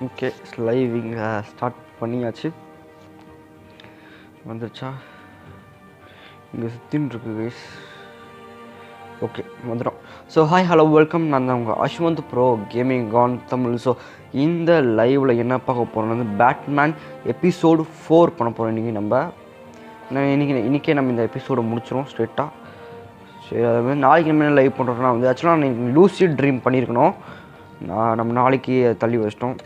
Okay living start பண்ணியாச்சு. வந்துருச்சா? இங்கே சுற்றின்னு இருக்கு கைஸ். ஓகே வந்துடும். So hi hello welcome. நான் தான் உங்கள் Ashwanthpro gaming on Tamil. So இந்த லைவில் என்ன பார்க்க போகிறோம் வந்து பேட்மேன் Episode-4 பண்ண போகிறோம். இன்றைக்கே நம்ம இந்த எபிசோடை முடிச்சிடும் ஸ்ட்ரெயிட்டாக. சரி, அது வந்து நாளைக்கு நம்ம என்ன லைவ் பண்ணுறோன்னா வந்து ஆக்சுவலாக நீங்கள் லூசிட் ட்ரீம் பண்ணியிருக்கணும். நம்ம நாளைக்கு தள்ளி வச்சிட்டோம்.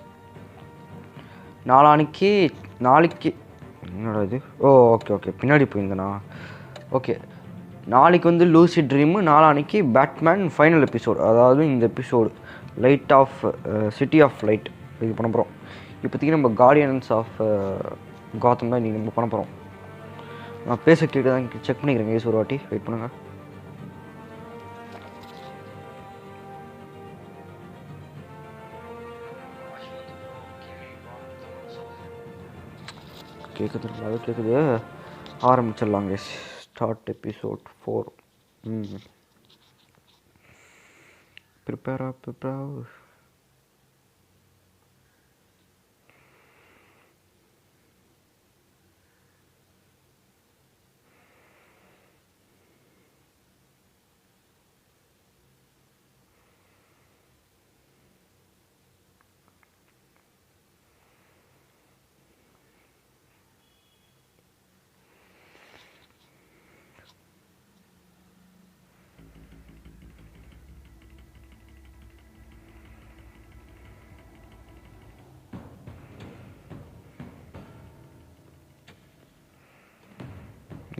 நாளைக்கு என்னடா இது? ஓகே பின்னாடி போயிருந்தேண்ணா. ஓகே, நாளைக்கு வந்து லூசிட் ட்ரீமு, நாளான்னைக்கு பேட்மேன் ஃபைனல் எபிசோடு. அதாவது இந்த episode light of city of light இது பண்ண போகிறோம். இப்போதைக்கு நம்ம கார்டியன்ஸ் ஆஃப் காத்தம் தான் இன்றைக்கி நம்ம பண்ண போகிறோம். நான் பேச கேட்டு தான் செக் பண்ணிக்கிறேன் கைஸ், ஒரு வாட்டி வெயிட் பண்ணுங்கள். கேட்குது. ஆரம்பிச்சிடலாங்க. Start Episode-4. ப்ரிப்பேர்.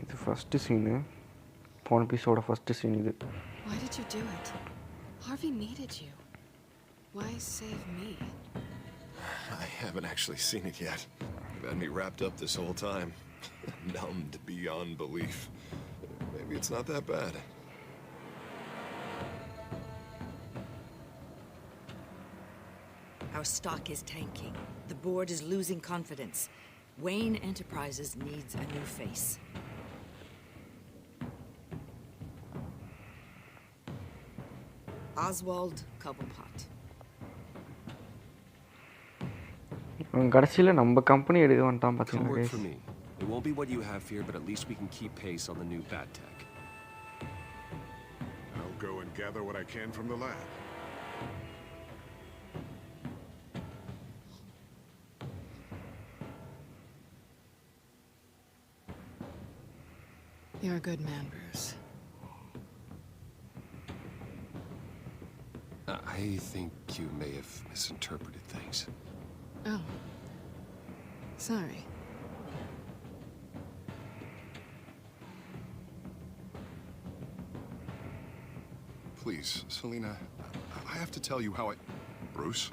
இது ஃபஸ்ட்டு சீனு, போன எபிசோட ஃபஸ்ட்டு சீன் இது. Why did you do it? Harvey needed you. Why save me? I haven't actually seen it yet. You've had me wrapped up this whole time. Numbed beyond belief. Maybe it's not that bad. Our stock is tanking. The board is losing confidence. Wayne Enterprises needs a new face. Oswald Cobblepot. கடைசியில் நம்ம company எடுக்க வேண்டாம் பார்த்தீங்கன்னா Could work for me. It won't be what you have here, but at least we can keep pace on the new bat tech. I'll go and gather what I can from the lab. You're a good man, Bruce. I think you may have misinterpreted things. Oh. Sorry. Please, Selina, I have to tell you how Bruce?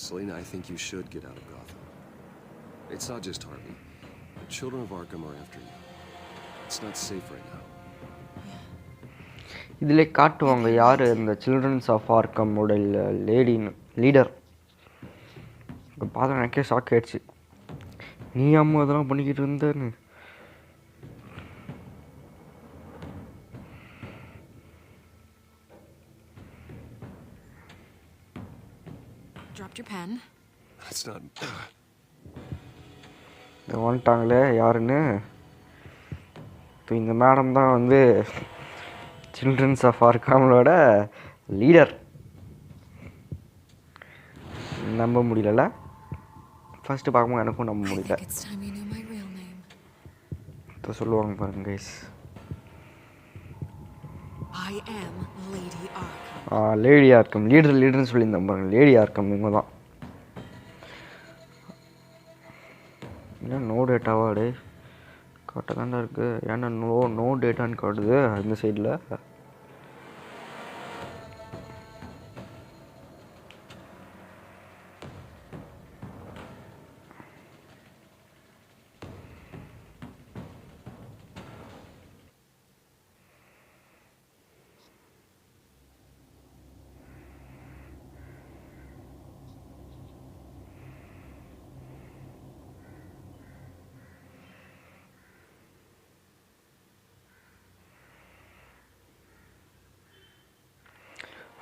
Selina, I think you should get out of Gotham. It's not just Harvey. The children of Arkham are after you. It's not safe right now. இதில் காட்டுவாங்க யார் இந்த children's of ஆர்கமோட leader. இப்போ பார்த்தா எனக்கே shock ஆயிடுச்சு. நீ அம்மா அதெல்லாம் பண்ணிக்கிட்டு இருந்தேன்னு. Dropped your pen. That's not. வந்துட்டாங்களே யாருன்னு. இப்போ இந்த மேடம் தான் வந்து சில்ட்ரன்ஸ் ஆஃப் ஆர்காமோட லீடர். நம்ப முடியல. ஃபஸ்ட்டு பார்க்கும்போது எனக்கும் நம்ப முடியல. It's time you knew my real name. இப்போ சொல்லுவாங்க பாருங்க guys. I am Lady Arkham. Lady Arkham லீடர்னு சொல்லியிருந்தேன் பாருங்க. லேடி ஆர்க்கம் இவங்க தான். ஏன்னா நோ டேட் அவார்டு கரெக்டாக தாண்டா இருக்குது. ஏன்னா நோ டேட்டான்னு காட்டுது அந்த சைடில்.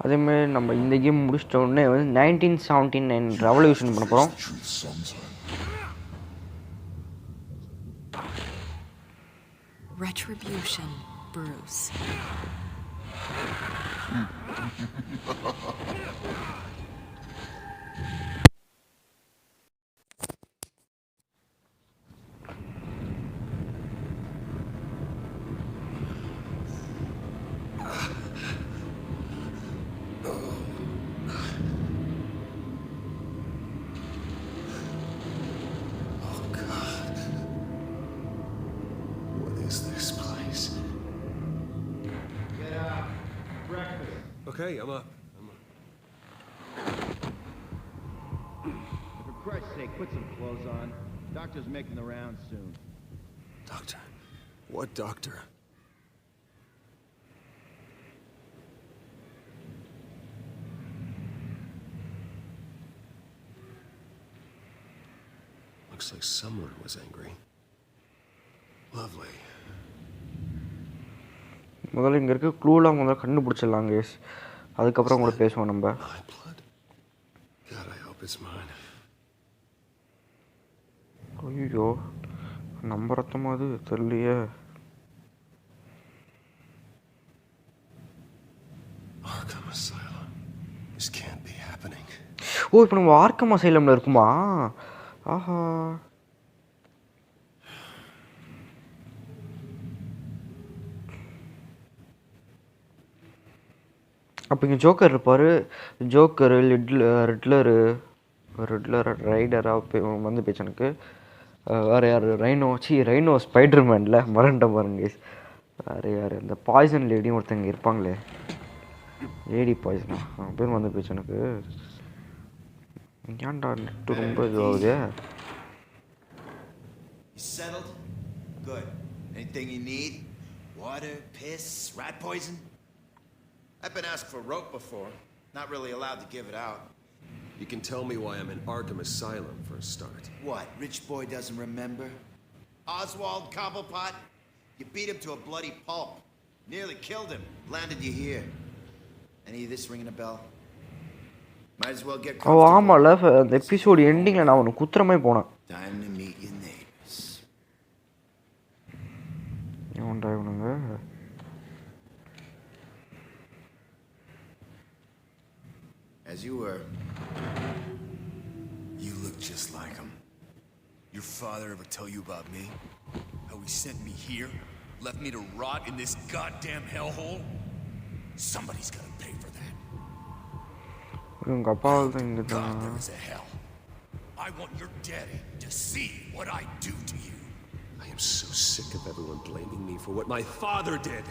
அதேமாதிரி நம்ம இந்த கேம் முடிச்சிட்ட உடனே வந்து 1979 ரெவல்யூஷன் பண்ண போகிறோம். Retribution, Bruce. Okay, I'm up. For Christ's sake, put some clothes on. Doctor's making the rounds soon. Doctor? What doctor? Looks like someone was angry. Lovely. முதல்ல இங்கே இருக்க க்ளூலாம் முதல்ல கண்டுபிடிச்சிடலாம் கேஸ். அதுக்கப்புறம் கூட பேசுவோம் நம்ம. My blood. God, I hope it's mine. ஐயோ நம்ம ரத்தமா அது தெரியலையே. Arkham Asylum. This can't be happening. ஓ இப்போ நம்ம ஆர்க்கம் அசைலம்ல இருக்குமா? ஆஹா. அப்போ இங்கே ஜோக்கர் இருப்பார். ஜோக்கரு ரெட்லரு ரைடராக வந்து போச்சு எனக்கு. வேறு யார்? ரைனோ ஸ்பைடர்மேனில் மறண்ட பாருங்க. வேறு யார்? இந்த பாய்சன் லேடியும் ஒருத்தங்க இருப்பாங்களே, லேடி பாய்சனா அவன் பேர் வந்து போச்சு எனக்கு. ஏன்டா நெட்டு ரொம்ப இதுவாகுது. Settled? Good. Anything you need? Water, piss, rat poison? I've been asked for rope before. Not really allowed to give it out. You can tell me why I'm in Arkham Asylum for a start. What, rich boy doesn't remember? Oswald Cobblepot? You beat him to a bloody pulp. Nearly killed him. Landed you here. Any of this ringing a bell? Might as well get O comfortable. ஆமாம்ல, அந்த episode எண்டிங்கில் நான் ஒன்று குத்துறமே போனேன். Time to meet your neighbors. ஏன்டா இவனுங்க? As you were. You look just like him. Your father ever tell you about me? How he sent me here? Left me to rot in this goddamn hellhole? Somebody's gotta pay for that. உங்கள் அப்பாவில் தான் இங்கே God, தான். there is a hell. I want your daddy to see what I do to you. I am so sick of everyone blaming me for what my father did.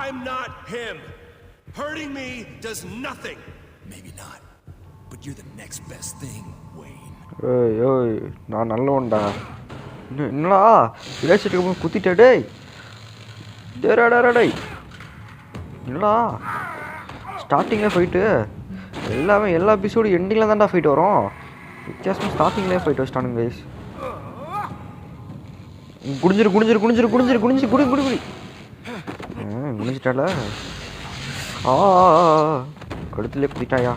I'm not him. Hurting me does nothing. Maybe not, but you're the next best thing, Wayne. ஏய் நான் நல்லவன்டா. என்னடா relationship குத்திட்டே டேய். டேய் என்னடா ஸ்டார்டிங்கில் fight எல்லா episode எண்டிங்கில் தான்டா fight வரும். வித்தியாசமாக ஸ்டார்டிங்லேயே ஃபைட் வச்சிட்டானுங்க கைஸ். குடிஞ்சிட்டால. கழுத்துலேயே குதிட்டாயா.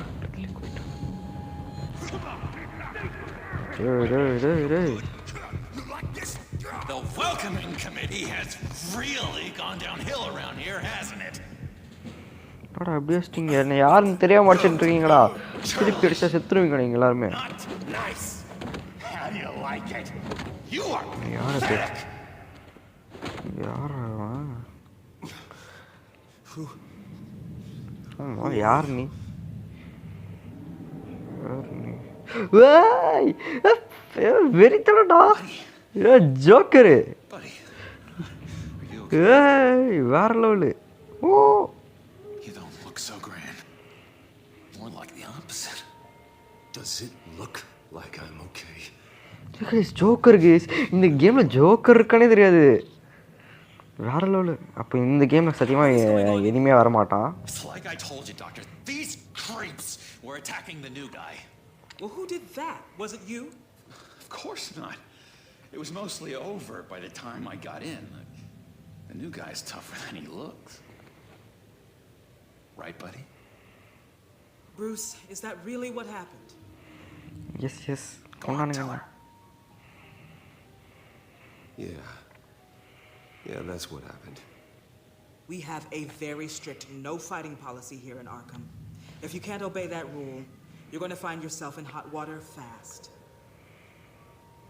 The welcoming committee has really gone downhill around here, hasn't it? என்னடா அப்படியே வச்சிட்டீங்க? என்ன யாருன்னு தெரியாம அடிச்சுட்டு இருக்கீங்களா? திருப்பி அடிச்சா செத்துருவீங்க நீங்கள் எல்லாருமே. Not nice. How do you like it? You are யாரு pathetic. யார் நீ? வெறித்தனடா ஜோக்கரு. வேற level. Oh You don't look so grand. More like the opposite. Does it look like I'm okay? Joker gas. இந்த கேமில் ஜோக்கர் இருக்கானே தெரியாது. வேற லெவலு. அப்போ இந்த கேமில் சத்தியமாக இனிமையாக வரமாட்டான். It's like I told you, Doctor. These creeps were attacking the new guy. Well, who did that? Was it you? Of course not. It was mostly over by the time I got in. The new guy's tougher than he looks. Right, buddy? Bruce, is that really what happened? எஸ் கொண்டானுங்க. Yeah, that's what happened. We have a very strict no fighting policy here in Arkham. If you can't obey that rule, you're going to find yourself in hot water fast.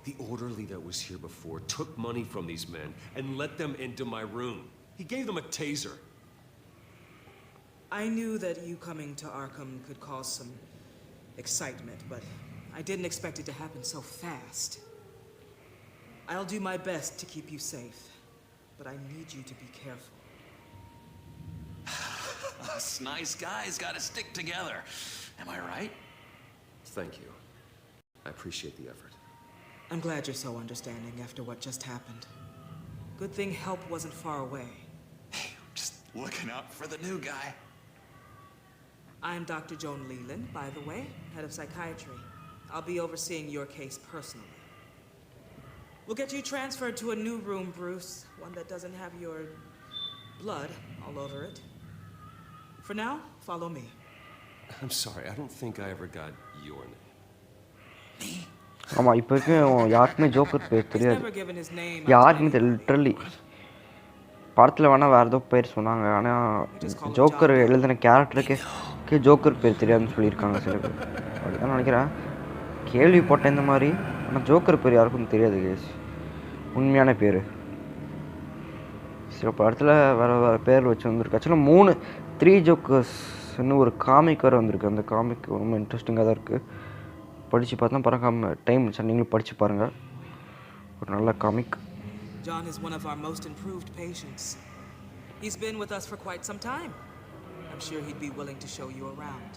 The orderly that was here before took money from these men and let them into my room. He gave them a taser. I knew that you coming to Arkham could cause some excitement, but I didn't expect it to happen so fast. I'll do my best to keep you safe, but I need you to be careful. Us nice guys gotta stick together. Am I right? Thank you. I appreciate the effort. I'm glad you're so understanding after what just happened. Good thing help wasn't far away. Hey, just looking out for the new guy. I'm Dr. Joan Leland, by the way, head of psychiatry. I'll be overseeing your case personally. We'll get you transferred to a new room, Bruce, one that doesn't have your blood all over it. For now, follow me. I'm sorry, I don't think I ever got your name. Me? ஆமாம், இப்போ வரைக்கும் யாருக்குமே joker பேர் He's தெரியாது. never given his name. யாருக்குமே தெரியல, literally. படத்தில் வேணால் வேறு ஏதோ பேர் சொன்னாங்க, ஆனால் ஜோக்கர் எழுதின கேரக்டருக்கு ஜோக்கர் பேர் தெரியாதுன்னு சொல்லியிருக்காங்க சில பேர். அப்படிதான் நினைக்கிறேன், கேள்விப்பட்டேன் இந்த மாதிரி. ஆனால் ஜோக்கர் பேர் யாருக்கும் தெரியாது கேஸ், உண்மையான பேர். சில படத்தில் வேறு வேறு பேர் வச்சு வந்திருக்கு. ஆக்சுவலாக 3 ஜோக்கர்ஸ்ன்னு ஒரு காமிக் வேறு வந்திருக்கு. அந்த காமிக் ரொம்ப இன்ட்ரெஸ்டிங்காக தான் இருக்குது. படித்து பார்த்தா பறக்காம டைம் சார் நீங்களும் படித்து பாருங்கள், ஒரு நல்ல comic. John is one of our most improved patients. He's been with us for quite some time. I'm sure he'd be willing to show you around.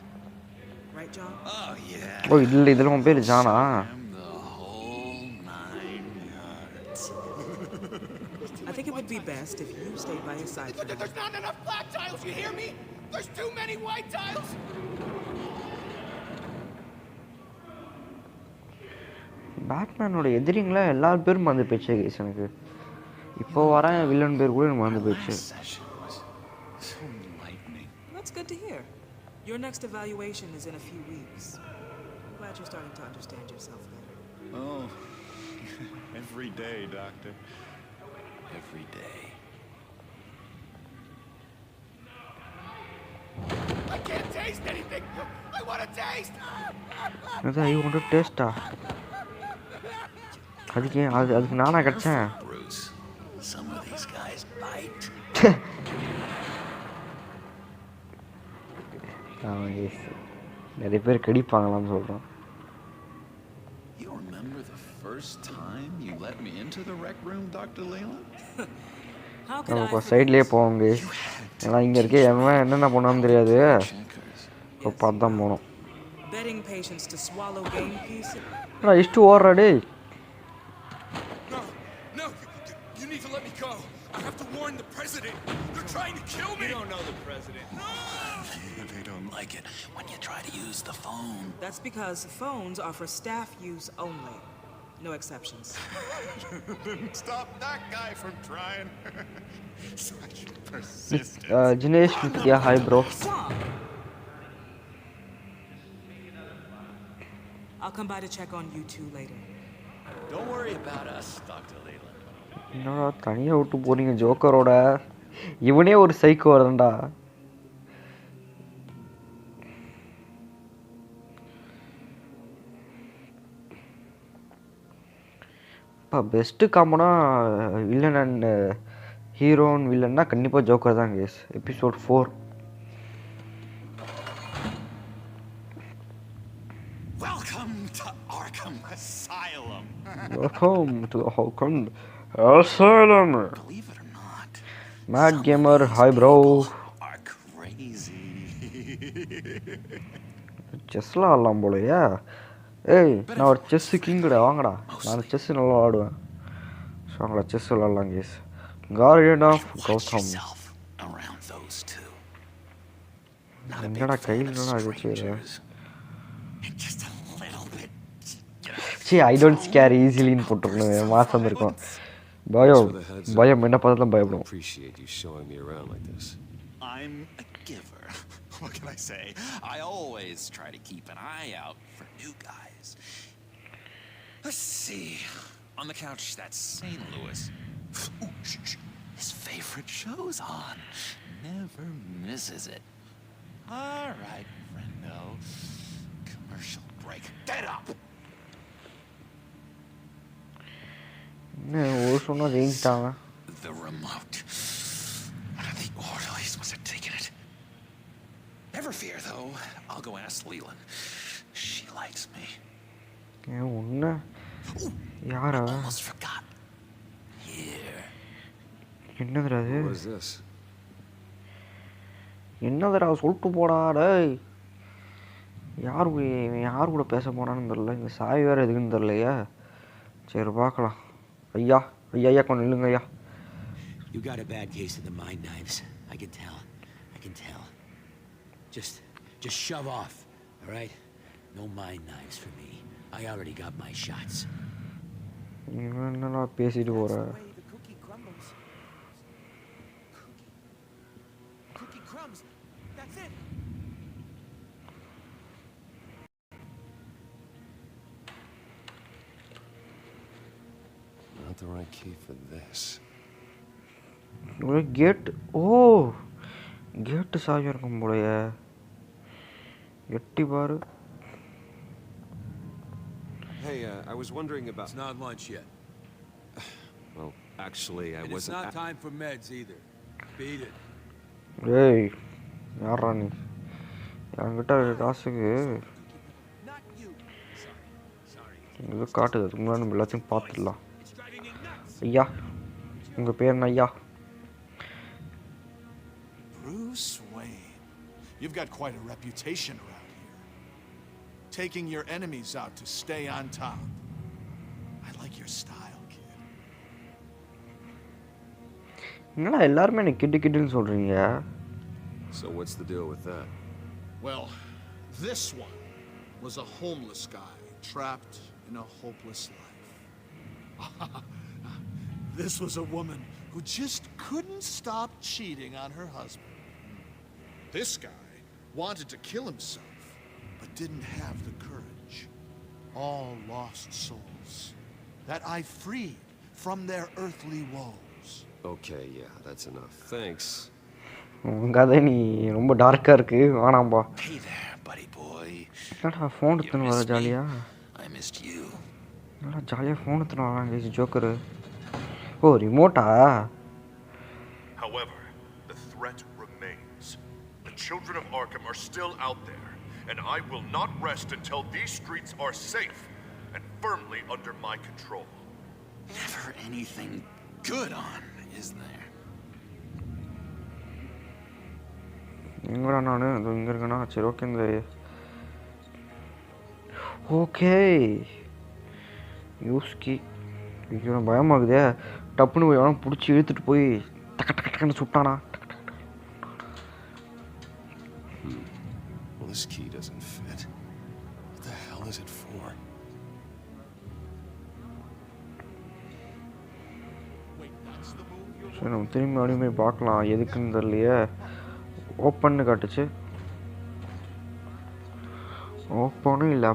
Right, John? Oh, yeah. ஓ இதில் உன் பேர் ஜானா? The whole 9 yards. I think it would be best if you stayed by his side for now. There's not enough black tiles, you hear me? There's too many white tiles! பேட்மேனோட எதிரிங்களா எல்லா பேரும் மறந்து போயிடுச்சு case. எனக்கு இப்போ வர villain பேர் கூட எனக்கு மறந்து போயிடுச்சு. That's good to hear. Your next evaluation is in a few weeks. I'm glad you're starting to understand yourself better. Oh, every day, Doctor. Every day. I can't taste anything! I want to taste! அதான் I want to டேஸ்டா? அதுக்கு நானா கிடைச்சேன்? Bruce, some of these guys bite. நிறைய பேர் கடிப்பாங்களான்னு சொல்கிறோம். You remember the first time you let me into the rec room, Dr. Leland? How could I நம்ம சைட்லேயே போவோங்க, ஏன்னா இங்கே இருக்க எவன் என்னென்ன பண்ணான்னு தெரியாது. இப்போ பார்த்து தான் போகணும். betting patients to swallow game pieces? நான் இஷ்டு ஓடுறாடே. No, you need to let me go. I have to warn the president. They're trying to kill me. You don't know the president. They don't like it when you try to use the phone. That's because phones are for staff use only. No exceptions. Stop that guy from trying. Such persistence. Jinesh with yeah, hi bro. I'll come by to check on you two later. Don't worry about us, Dr. Leland. என்னடா தனியாக விட்டு போறீங்க ஜோக்கரோட? இவனே ஒரு psycho வரண்டா. இப்போ best காமனா villain and ஹீரோன் வில்லன்னா கண்டிப்பாக ஜோக்கர் தான் case. Episode 4. Welcome to Arkham Asylum. Welcome to Arkham Asylum. Believe it or not, Mad Gamer, hi bro. are crazy. செஸ்லாம் ஆடலாம் போலையா? ஏய் நான் ஒரு செஸ்ஸு கிங்குடா, வாங்கடா. நான் செஸ்ஸு நல்லா ஆடுவேன். ஸோ அவங்கள செஸ் விளாட்லாம் கேஸ். Guardian of Gotham. Around those two. என்னடா கையில் அது Just a little bit. சரி ஐ டோன்ட் ஸ்கேர் ஈஸிலின்னு போட்டுருக்கணும், மாதம் இருக்கும். பயம் என்ன பார்த்தாலும் பயப்படும். Appreciate you showing me around like this. I'm a giver. What can I say? I always try to keep an eye out for new guys. Let's see. On the couch, that's St. Louis. Ooh, shh. His favorite show's on. Never misses it. All right, friendo. Commercial break. Get up! The remote. One of the orderlies must have taken it. Never fear, though. I'll go ask Leland. She likes me. Almost forgot. Here. What is this? என்னதுடா சொல்லிட்டு போடா டேய். யார் கூட பேச போனான்னு தெரியல. இந்த சாய் வேறு எதுக்குன்னு தெரியலையா. சரி பார்க்கலாம். ஐயா கொஞ்சம் நில்லுங்க ஐயா. You got a bad case of the mind knives. I can tell. Just shove off, all right? No mind knives for me. I already got my shots. என்னடா பேசிட்டு போற? Cookie crumbs. That's it. Not the right key for this. Gate கேட்டு சாவியாக இருக்கும் போலயே. எட்டி பாரு. Hey, I was wondering about... It's not lunch yet. Well, actually, I wasn't... It's not time for meds either. Beat it. ஏய் யாரா நீ? என்கிட்ட காசுக்கு இது காட்டுது. அதுக்கு முன்னாடி நம்ம எல்லாத்தையும் பார்த்துடலாம். ஐயா உங்கள் பேர் என்ன ஐயா? Bruce Wayne. You've got quite a reputation around here. Taking your enemies out to stay on top. I like your style, kid. என்னடா எல்லாரும் என்ன கிட்டுன்னு சொல்றீங்க? So what's the deal with that? Well, this one was a homeless guy trapped in a hopeless life. This was a woman who just couldn't stop cheating on her husband. This guy wanted to kill himself, but didn't have the courage. All lost souls that I freed from their earthly woes. Okay, yeah, that's enough. Thanks. உங்க கதை நீ ரொம்ப டார்க்கா இருக்கு. வேணாம்பா. Hey there, buddy boy. என்னடா phone எடுத்துன்னு வர ஜாலியா? I missed you. என்னடா ஜாலியா ஃபோன் எடுத்துன்னு வராங்க ஜோக்கர். ஓ ரிமோட்டா? However, the threat remains. The children of Arkham are still out there, and I will not rest until these streets are safe and firmly under my control. Never anything good on, is there? எங்கடா நானு இங்கே இருக்கேனா? சரி okay. இந்த okay யூஸ்கி இது பயமாகுதே. டப்புன்னு போய் எவனா பிடிச்சி இழுத்துட்டு போய் டக்குன்னு சுட்டானா? Well, this key doesn't fit. What the hell is it for? சரி நம்ம திரும்பி மறுபடியும் போய் பார்க்கலாம். எதுக்குன்னு தெரியலையே. ஓப்பன்னு காட்டுச்சு. ஓப்பனும் இல்லை.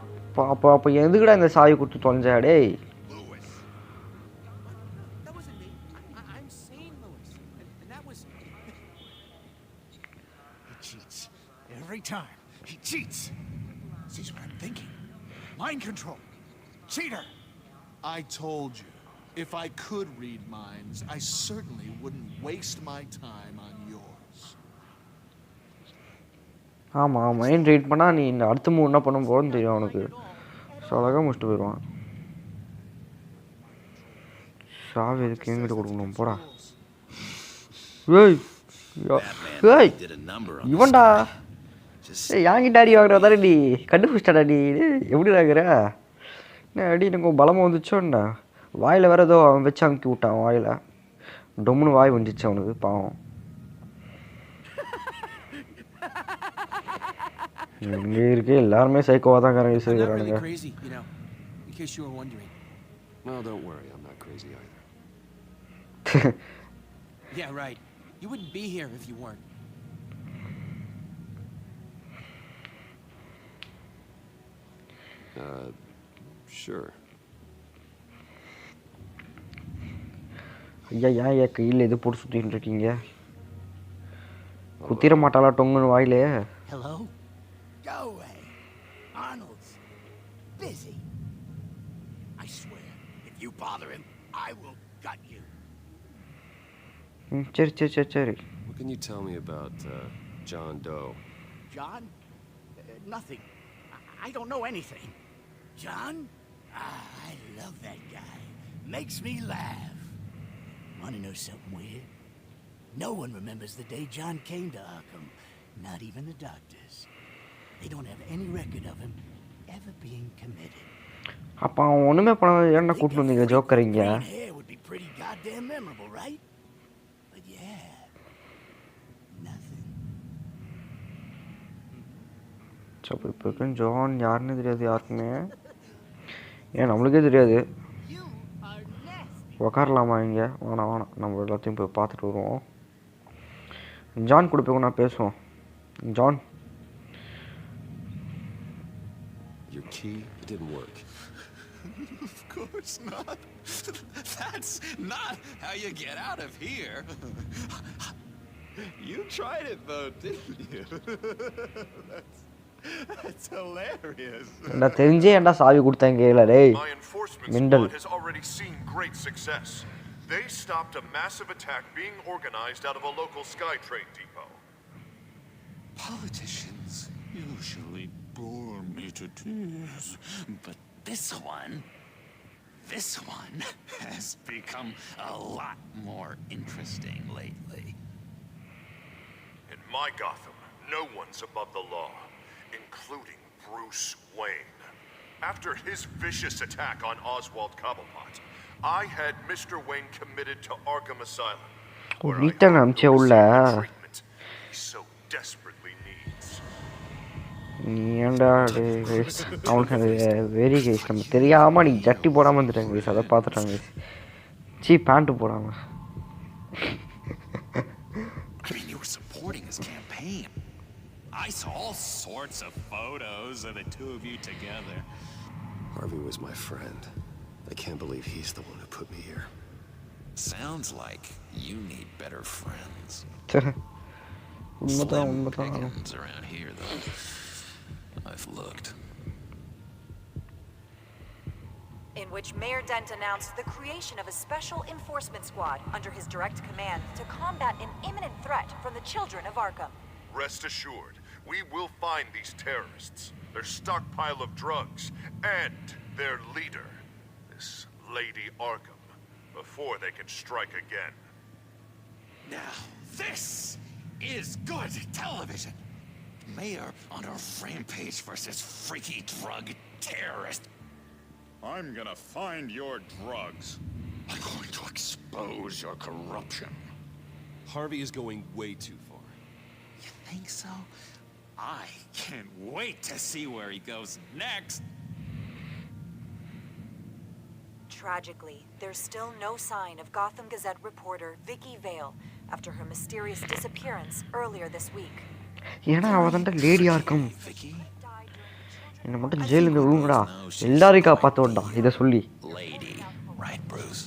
அப்போ எதுக்குடா இந்த சாவி கொடுத்து தொலைஞ்சா டேய்? Every time he cheats. Sees what I'm thinking. Mind control. Cheater. I told you, if I could read minds, I certainly wouldn't waste my time on yours. ஆமாம் மைண்ட் ரீட் பண்ணால் நீ இந்த அடுத்த மூணு என்ன பண்ண போகிறோன்னு தெரியும் அவனுக்கு. ஸோ அழகாக முடிச்சுட்டு போயிடுவான். சாவி எதுக்கு எங்கிட்ட கொடுக்கணும் போடா. ஏய் ஏய் இவன்டா. ஏய் என்கிட்ட அடி வாங்குறதாரு நீ கண்டுபிடிச்சிட்டாடா நீ. எப்படி ஆகுற என்ன அடி? எனக்கு பலமாக வந்துச்சோன்னா வாயில் வேறு ஏதோ அவன் வச்சு அமுக்கி விட்டான். வாயில் டொம்முன்னு வாய் வந்துச்சு அவனுக்கு பாவம். இங்கே இருக்கு எல்லாருமே சைக்கோவாக தான் கரங்க செய்கிறானுங்க. No, don't worry, I'm not crazy either. Yeah, right. You wouldn't be here if you weren't. Sure. ஐயா ஏன் ஐயா கையில் எது போட்டு சுற்றிட்டு இருக்கீங்க? குத்திர மாட்டாளா டொங்குன்னு வாயிலே? Hello? Go away. Arnold's busy. I swear, if you bother him, I will gut you. சரி. What can you tell me about John Doe? John? Nothing. I don't know anything. John? I love that guy. Makes me laugh. Want to know something weird? No one remembers the day John came to Arkham. Not even the doctors. They don't have any record of him ever being committed. அப்ப அவன் ஒண்ணுமே பண்ணாத ஏன்டா கூட்டிட்டு வந்தீங்க ஜோக்கரிங்க? Hair would be pretty goddamn memorable, right? But yeah, nothing. இப்போ John யாருன்னு தெரியாது யாருக்குமே. ஏன் நம்மளுக்கே தெரியாது. உக்காரலாமா இங்கே? வேணாம் நம்ம எல்லாத்தையும் போய் பார்த்துட்டு வருவோம். ஜான் கூட போய் நான் பேசுவோம். John, Your key didn't work. Of course not. That's not how you get out of here. You tried it though, didn't you? That's hilarious. நான் தெரிஞ்சே ஏன்டா சாவி கொடுத்தாங்க கேள டேய். My enforcement mental. squad has already seen great success. They stopped a massive attack being organized out of a local SkyTrain depot. Politicians usually bore me to tears, but this one has become a lot more interesting lately. In my Gotham, no one's above the law, including Bruce Wayne. After his vicious attack on Oswald Cobblepot, I had Mr. Wayne committed to Arkham Asylum, where I hope he'll receive the treatment he so desperately needs. ஏன்டா அவனுக்கு அது very case நம்ம தெரியாமல் நீ ஜட்டி போடாமல் வந்துட்டாங்க case. அதை பார்த்துட்டாங்க சீ பேண்ட்டு போடாமல். I mean, you were supporting his campaign. I saw all sorts of photos of the two of you together. Harvey was my friend. I can't believe he's the one who put me here. Sounds like you need better friends. உண்மைதான். Pickings around here, though. I've looked. In which Mayor Dent announced the creation of a special enforcement squad under his direct command to combat an imminent threat from the children of Arkham. Rest assured, we will find these terrorists, their stockpile of drugs, and their leader, this Lady Arkham, before they can strike again. Now, this is good television. Mayor on a rampage versus freaky drug terrorist. I'm gonna find your drugs. I'm going to expose your corruption. Harvey is going way too far. You think so? I can't wait to see where he goes next. Tragically, there's still no sign of Gotham Gazette reporter Vicky Vale after her mysterious disappearance earlier this week. ஏன்னா அவள் தான்டா லேடியாக இருக்கும். என்னை மட்டும் ஜெயிலிருந்து விழுங்கடா, எல்லாரையும் காப்பாற்றோண்டா இதை சொல்லி. Lady, right, Bruce?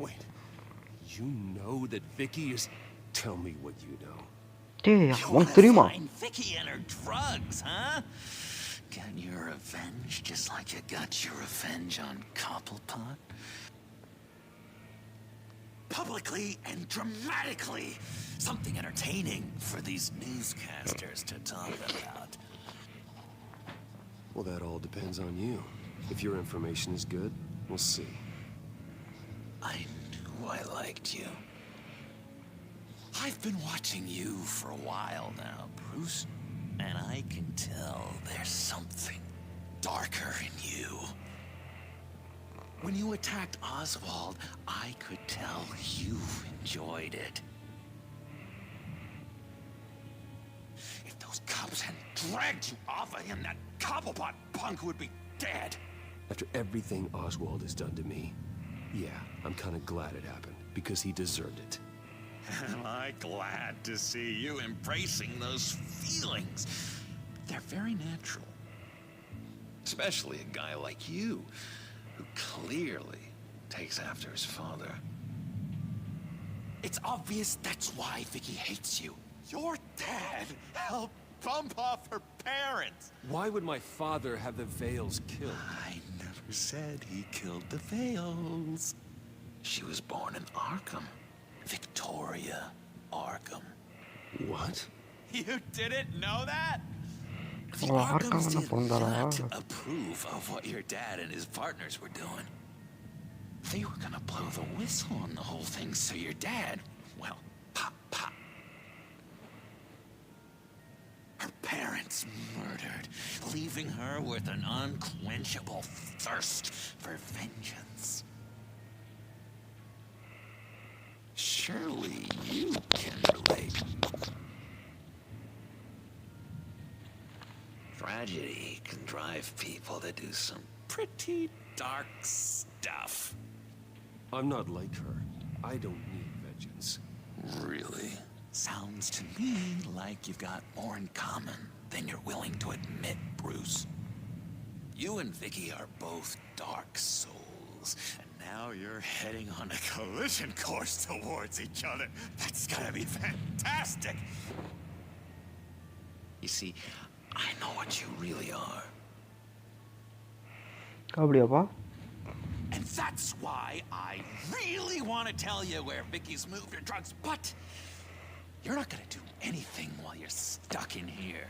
Wait, you know that Vicky is... Tell me what you know. டேய் உனக்கு தெரியுமா? Vicky and her drugs, huh? Got your revenge just like you got your revenge on Cobblepot? Publicly and dramatically. Something entertaining for these newscasters to talk about. Well, that all depends on you. If your information is good, we'll see. I knew I liked you. I've been watching you for a while now, Bruce, and I can tell there's something darker in you. When you attacked Oswald, I could tell you enjoyed it. If those cops hadn't dragged you off of him, that Cobblepot punk would be dead. After everything Oswald has done to me, yeah, I'm kind of glad it happened, because he deserved it. Am I glad to see you embracing those feelings. They're very natural. Especially a guy like you, who clearly takes after his father. It's obvious that's why Vicky hates you. Your dad helped bump off her parents. Why would my father have the Vales killed? I never said he killed the Vales. She was born in Arkham. Victoria Arkham. What? You didn't know that? The Arkhams did not approve of what your dad and his partners were doing. They were gonna blow the whistle on the whole thing, so your dad, well, pop, pop. Her parents murdered, leaving her with an unquenchable thirst for vengeance. Surely you can relate. Tragedy can drive people to do some pretty dark stuff. I'm not like her. I don't need vengeance. Really? Sounds to me like you've got more in common than you're willing to admit, Bruce. You and Vicky are both dark souls, and now you're heading on a collision course towards each other. That's gonna be fantastic! You see, I know what you really are. And that's why I really want to tell you where Vicky's moved her drugs, but you're not gonna do anything while you're stuck in here.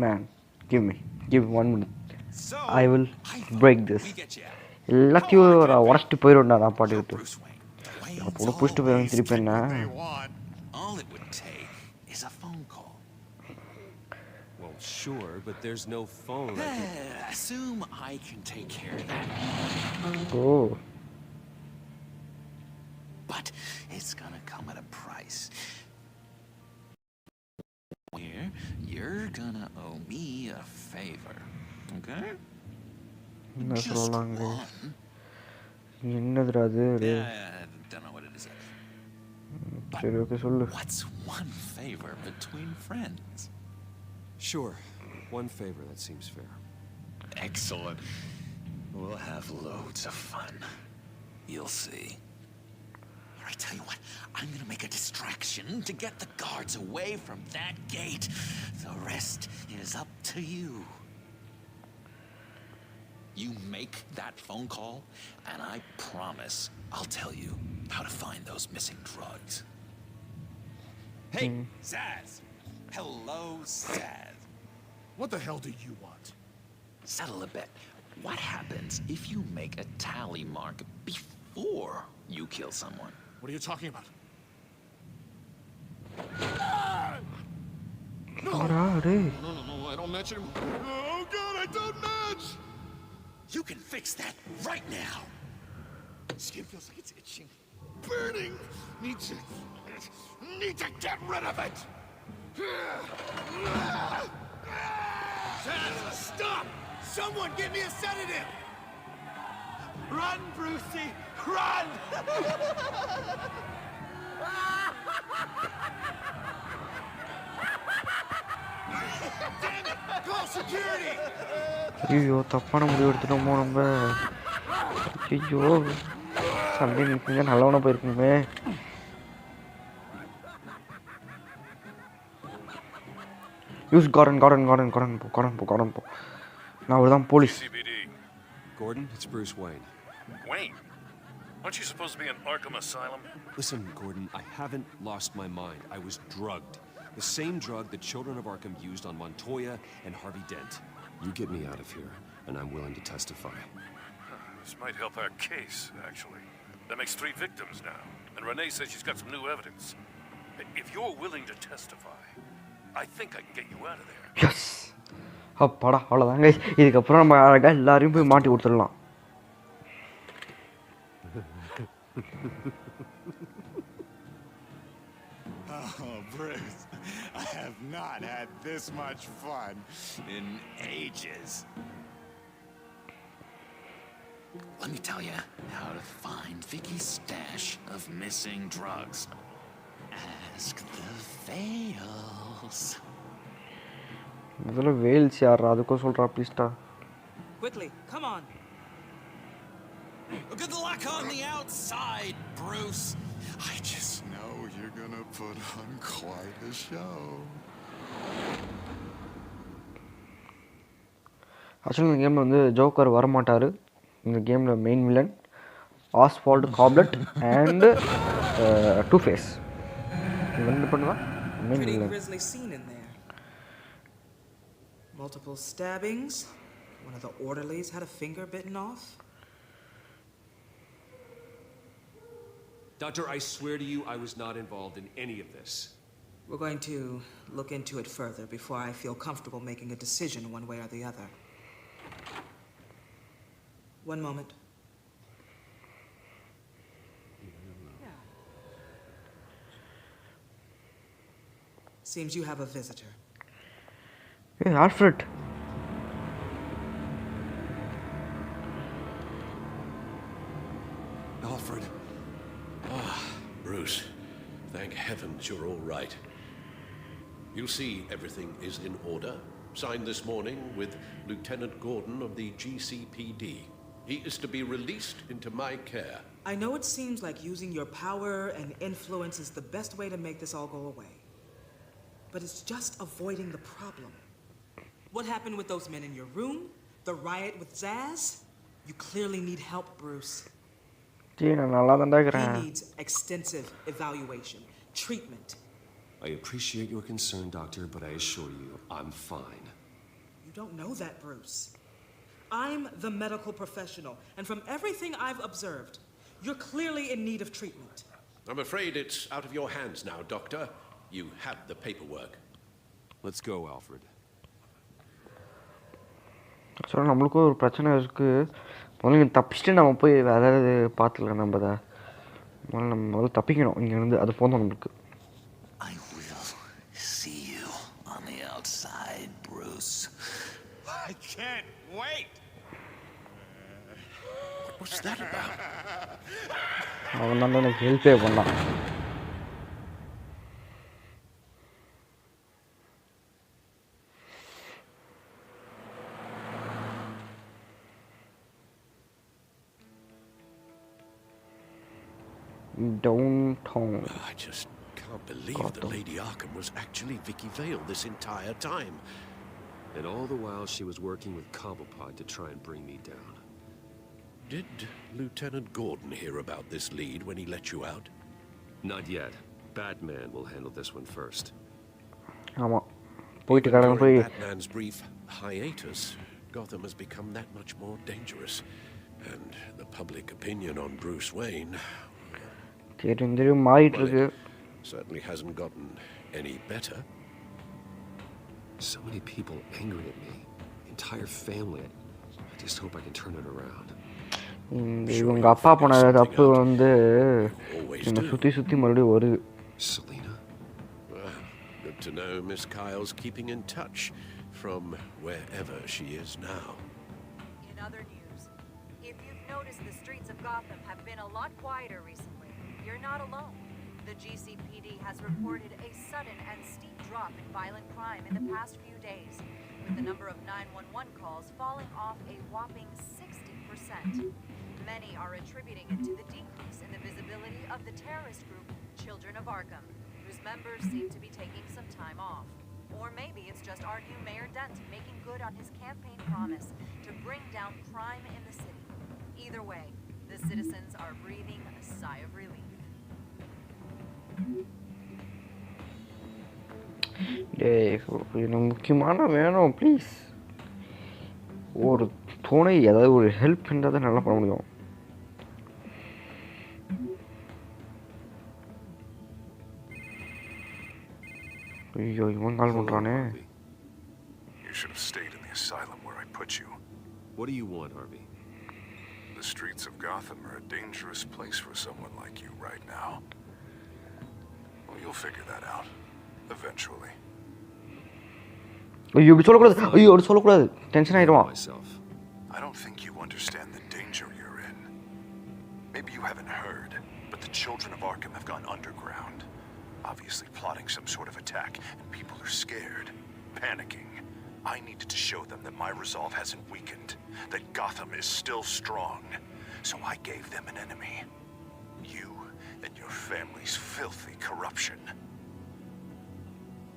Man, give me 1 minute. I will break this. எல்லாத்தையும் உடச்சிட்டு போயிடும்டா நான் பாட்டுக்கிட்டு அப்போ புடிச்சிட்டு போய் திருப்பி என்ன All it would take is a phone call. Well, sure, but there's no phone. Assume I can take care of that. Oh. But it's gonna come at a price. Where you're gonna owe me a favor, okay? Just one. என்னதுடா அது Don't know what it is. சரி okay சொல்லு What's one favor between friends? Sure. One favor, that seems fair. Excellent. We'll have loads of fun. You'll see. All right, tell you what. I'm gonna make a distraction to get the guards away from that gate. The rest is up to you. You make that phone call, and I promise I'll tell you how to find those missing drugs. Hey, Zaz! Hello, Zaz. What the hell do you want? Settle a bet. What happens if you make a tally mark before you kill someone? What are you talking about? No, I don't match anymore. Oh God, I don't match! You can fix that right now. Skin feels like it's itching, burning. Need to get rid of it. Stop! Someone give me a sedative! Run, Brucey! Run! Damn it! Call security! ஐயோ தப்பான முடிவு எடுத்துட்டோமோ நம்ம ஐயோ Sunday நிற்குங்க நல்லவனா போயிருக்குமே use Gordon போ நான் அவர்தான் police Gordon, it's Bruce Wayne. Wayne? Aren't you supposed to be in Arkham Asylum? Listen, Gordon, I haven't lost my mind. I was drugged. The same drug the children of Arkham used on Montoya and Harvey Dent. You get me out of here, and I'm willing to testify. This might help our case, actually. That makes 3 victims now, and Renee says she's got some new evidence. If you're willing to testify, I think I can get you out of there. Yes! அப்பாடா அவ்வளோதாங்க இதுக்கப்புறம் நம்ம அழகாக எல்லாரையும் போய் மாட்டி கொடுத்துடலாம் Oh, Bruce, I have not had this much fun in ages. Let me tell you how to find Vicky's stash of missing drugs. Ask the Vales. முதல்ல வேல்ஸ் யார் அதுக்கும் சொல்கிறா ப்ளீஸ்டா Quickly, come on. Well, good luck on the outside, Bruce. I just know you're gonna put on quite a show. Actually இந்த கேமில் வந்து joker வரமாட்டார். இந்த கேமில் main villain Oswald Cobblepot and two face. இது வந்து பண்ணுவா main Pretty villain. grisly scene in there. Multiple stabbings. One of the orderlies had a finger bitten off. Doctor, I swear to you, I was not involved in any of this. We're going to look into it further before I feel comfortable making a decision one way or the other. One moment. Seems you have a visitor. Hey, Alfred. Alfred. Ah, Bruce. Thank heavens you're all right. You'll see everything is in order. Signed this morning with Lieutenant Gordon of the GCPD. He is to be released into my care. I know it seems like using your power and influence is the best way to make this all go away. But it's just avoiding the problem. What happened with those men in your room? The riot with Zaz? You clearly need help, Bruce. He needs extensive evaluation, treatment. I appreciate your concern, Doctor, but I assure you, I'm fine. You don't know that, Bruce. I'm the medical professional, and from everything I've observed, you're clearly in need of treatment. I'm afraid it's out of your hands now, Doctor. You have the paperwork. Let's go, Alfred. ஆக்சுவலாக நம்மளுக்கும் ஒரு பிரச்சனை இருக்குது. முதல்ல தப்பிச்சுட்டு நம்ம போய் வேறு ஏதாவது பார்த்துக்கலாம். நம்ம அதை முதல்ல தப்பிக்கணும் இங்கேருந்து. அது போதும் நம்மளுக்கு. I will see you on the outside, Bruce. I can't wait. What's that about? அவன் தான் எனக்கு ஹெல்ப்பே பண்ணான். Downtown. I just can't believe that Lady Arkham was actually Vicky Vale this entire time. And all the while she was working with Cobblepot to try and bring me down. Did Lieutenant Gordon hear about this lead when he let you out? Not yet. Batman will handle this one first. ஆமாம் Even during Batman's brief hiatus, Gotham has become that much more dangerous. And the public opinion on Bruce Wayne certainly hasn't gotten any better. So many people angry at me. Entire family. I just hope I can turn it around. இவங்க அப்பா பண்ண தப்பு வந்து என்னை சுற்றி சுற்றி மறுபடியும் வருது. Selena? Well, good to know Miss Kyle's keeping in touch from wherever she is now. In other news, if you've noticed, the streets of Gotham have been a lot quieter recently. You're not alone. The GCPD has reported a sudden and steep drop in violent crime in the past few days, with the number of 911 calls falling off a whopping 60%. Many are attributing it to the decrease in the visibility of the terrorist group Children of Arkham, whose members seem to be taking some time off. Or maybe it's just our new Mayor Dent making good on his campaign promise to bring down crime in the city. Either way, the citizens are breathing a sigh of relief. எனக்கு முக்கியமான வேணும் please. ஒரு துணை ஏதாவது ஒரு help இருந்தால் தான் நல்லா பண்ண முடியும். ஐயோ இவன் கால் பண்ணுறானே. You should have stayed in the asylum where I put you. What do you want, Harvey? The streets of Gotham are a dangerous place for someone like you right now. Well, you'll figure that out. Eventually. ஐயோ இப்படி சொல்லக்கூடாது. ஐயோ அப்படி சொல்லக்கூடாது. Tension ஆயிடுவான். I don't think you understand the danger you're in. Maybe you haven't heard, but the Children of Arkham have gone underground. Obviously plotting some sort of attack, and people are scared, panicking. I needed to show them that my resolve hasn't weakened, that Gotham is still strong. So I gave them an enemy. You and your family's filthy corruption.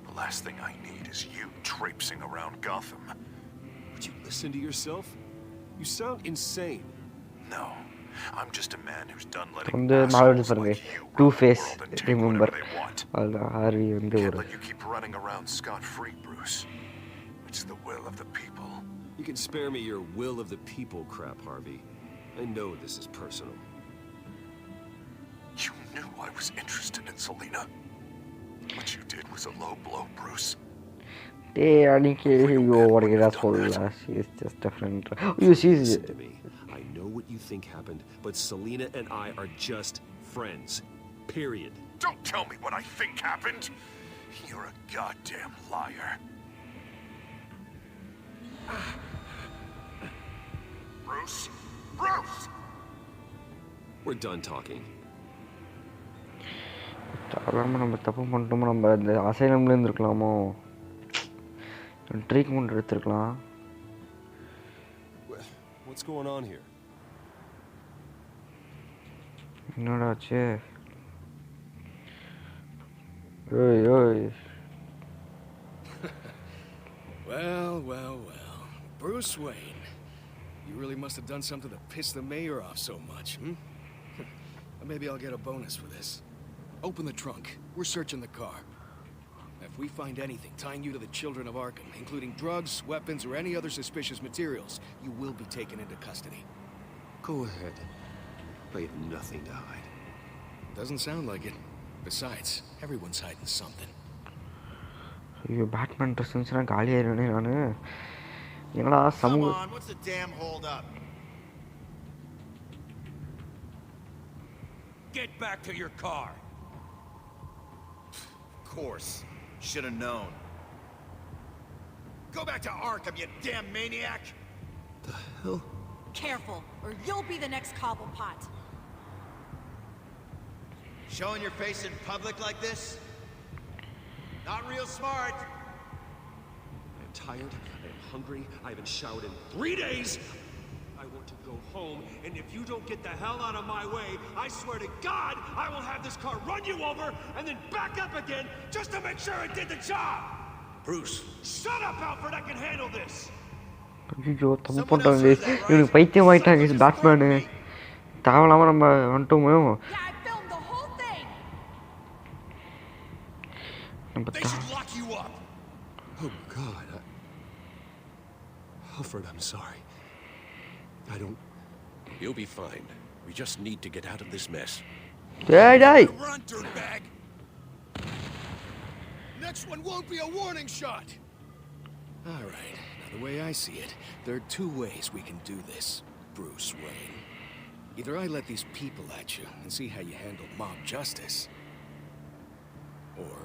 The last thing I need is you traipsing around Gotham. Would you listen to yourself? You sound insane. No, I'm just a man who's done letting வந்து மாறுது பாருங்க two face remember அது Harvey வந்து ஒரு let you keep running around scot-free, Bruce. It's the will of the people. You can spare me your will of the people crap, Harvey. I know this is personal. You knew I was interested in Selina. What you did was a low blow, Bruce. Hey, Aniki, you what is that for? She's just a friend. You see, listen to me. I know what you think happened, but Selina and I are just friends. Period. Don't tell me what I think happened. You're a goddamn liar. Bruce? Bruce! We're done talking. நம்ம தப்பு பண்ணிட்டோமோ, நம்ம இந்த அசைலம்ல இருந்திருக்கலாமோ, treatment எடுத்துருக்கலாம். What's going on here? என்னடா ஆச்சு? ஓய் ஓய். Well. Bruce Wayne. You really must have done something to piss the mayor off so much, Maybe I'll get a bonus for this. Open the trunk. We're searching the car. If we find anything tying you to the children of Arkham, including drugs, weapons, or any other suspicious materials, you will be taken into custody. Go ahead. I have nothing to hide. Doesn't sound like it. Besides, everyone's hiding something. ஐயோ, Batman dress இருந்துச்சுன்னா காலியாயிருனே நான். என்னடா சமூக Come on, what's the damn hold up? Get back to your car. Of course. Should have known. Go back to Arkham, you damn maniac! The hell? Careful, or you'll be the next Cobblepot. Showing your face in public like this? Not real smart. I am tired, I am hungry, I haven't showered in 3 days. I want to go home, and if you don't get the hell out of my way, I swear to God, I will have this car run you over and then back up again just to make sure it did the job. Bruce. Shut up, Alfred, I can handle this. ஐயோ, தப்பு பண்ணிட்டாங்க. இவனுக்கு பைத்தியம் ஆயிட்டாங்க Batman. தேவையில்லாம நம்ம வந்துட்டோமோ. They should lock you up. Oh God, Alfred, I'm sorry. I don't. You'll be fine. We just need to get out of this mess. Hey! Run, dirtbag. Next one won't be a warning shot. All right. Now, the way I see it, there are two ways we can do this, Bruce Wayne. Either I let these people at you and see how you handle mob justice, or